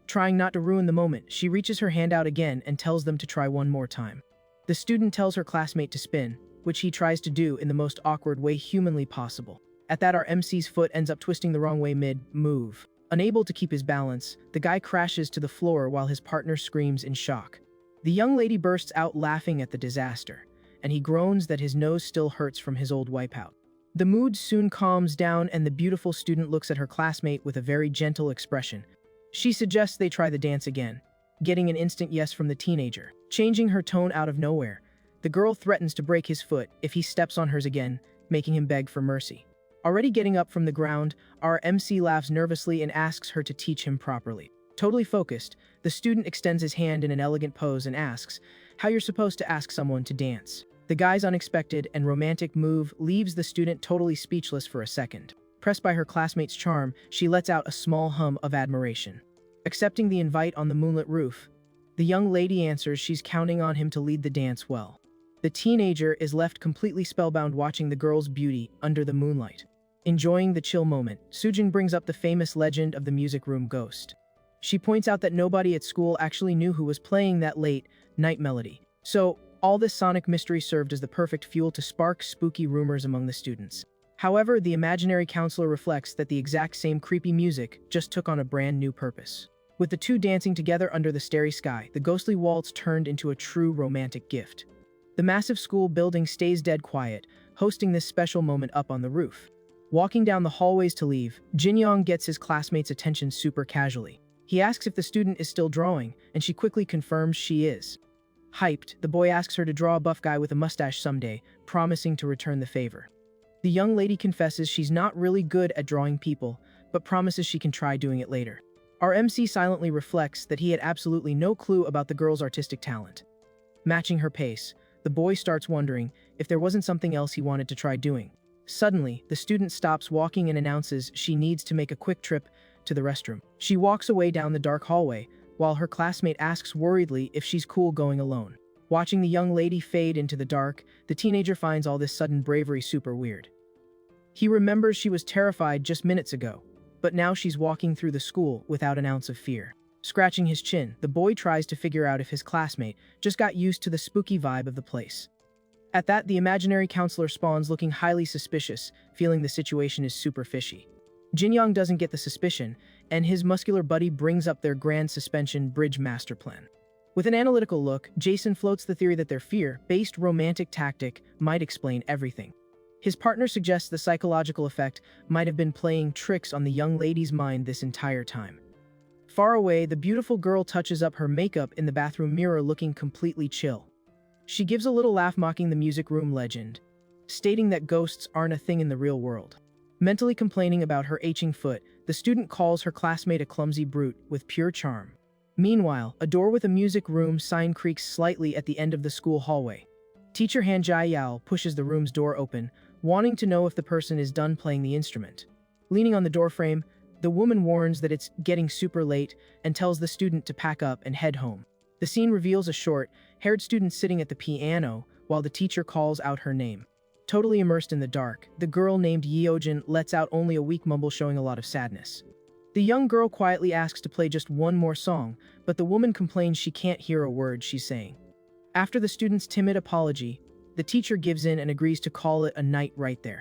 Trying not to ruin the moment, she reaches her hand out again and tells them to try one more time. The student tells her classmate to spin, which he tries to do in the most awkward way humanly possible. At that, our MC's foot ends up twisting the wrong way mid-move. Unable to keep his balance, the guy crashes to the floor while his partner screams in shock. The young lady bursts out laughing at the disaster, and he groans that his nose still hurts from his old wipeout. The mood soon calms down and the beautiful student looks at her classmate with a very gentle expression. She suggests they try the dance again, getting an instant yes from the teenager. Changing her tone out of nowhere, the girl threatens to break his foot if he steps on hers again, making him beg for mercy. Already getting up from the ground, our MC laughs nervously and asks her to teach him properly. Totally focused, the student extends his hand in an elegant pose and asks how you're supposed to ask someone to dance. The guy's unexpected and romantic move leaves the student totally speechless for a second. Pressed by her classmate's charm, she lets out a small hum of admiration. Accepting the invite on the moonlit roof, the young lady answers she's counting on him to lead the dance well. The teenager is left completely spellbound watching the girl's beauty under the moonlight. Enjoying the chill moment, Sujin brings up the famous legend of the music room ghost. She points out that nobody at school actually knew who was playing that late night melody. So, all this sonic mystery served as the perfect fuel to spark spooky rumors among the students. However, the imaginary counselor reflects that the exact same creepy music just took on a brand new purpose. With the two dancing together under the starry sky, the ghostly waltz turned into a true romantic gift. The massive school building stays dead quiet, hosting this special moment up on the roof. Walking down the hallways to leave, Jinyoung gets his classmate's attention super casually. He asks if the student is still drawing, and she quickly confirms she is. Hyped, the boy asks her to draw a buff guy with a mustache someday, promising to return the favor. The young lady confesses she's not really good at drawing people, but promises she can try doing it later. Our MC silently reflects that he had absolutely no clue about the girl's artistic talent. Matching her pace, the boy starts wondering if there wasn't something else he wanted to try doing. Suddenly, the student stops walking and announces she needs to make a quick trip to the restroom. She walks away down the dark hallway, while her classmate asks worriedly if she's cool going alone. Watching the young lady fade into the dark, the teenager finds all this sudden bravery super weird. He remembers she was terrified just minutes ago, but now she's walking through the school without an ounce of fear. Scratching his chin, the boy tries to figure out if his classmate just got used to the spooky vibe of the place. At that, the imaginary counselor spawns looking highly suspicious, feeling the situation is super fishy. Jinyoung doesn't get the suspicion, and his muscular buddy brings up their grand suspension bridge master plan. With an analytical look, Jason floats the theory that their fear-based romantic tactic might explain everything. His partner suggests the psychological effect might have been playing tricks on the young lady's mind this entire time. Far away, the beautiful girl touches up her makeup in the bathroom mirror looking completely chill. She gives a little laugh mocking the music room legend, stating that ghosts aren't a thing in the real world. Mentally complaining about her aching foot, the student calls her classmate a clumsy brute with pure charm. Meanwhile, a door with a music room sign creaks slightly at the end of the school hallway. Teacher Han Jia-Yao pushes the room's door open, wanting to know if the person is done playing the instrument. Leaning on the doorframe, the woman warns that it's getting super late and tells the student to pack up and head home. The scene reveals a short-haired student sitting at the piano while the teacher calls out her name. Totally immersed in the dark, the girl named Yeojin lets out only a weak mumble showing a lot of sadness. The young girl quietly asks to play just one more song, but the woman complains she can't hear a word she's saying. After the student's timid apology, the teacher gives in and agrees to call it a night right there.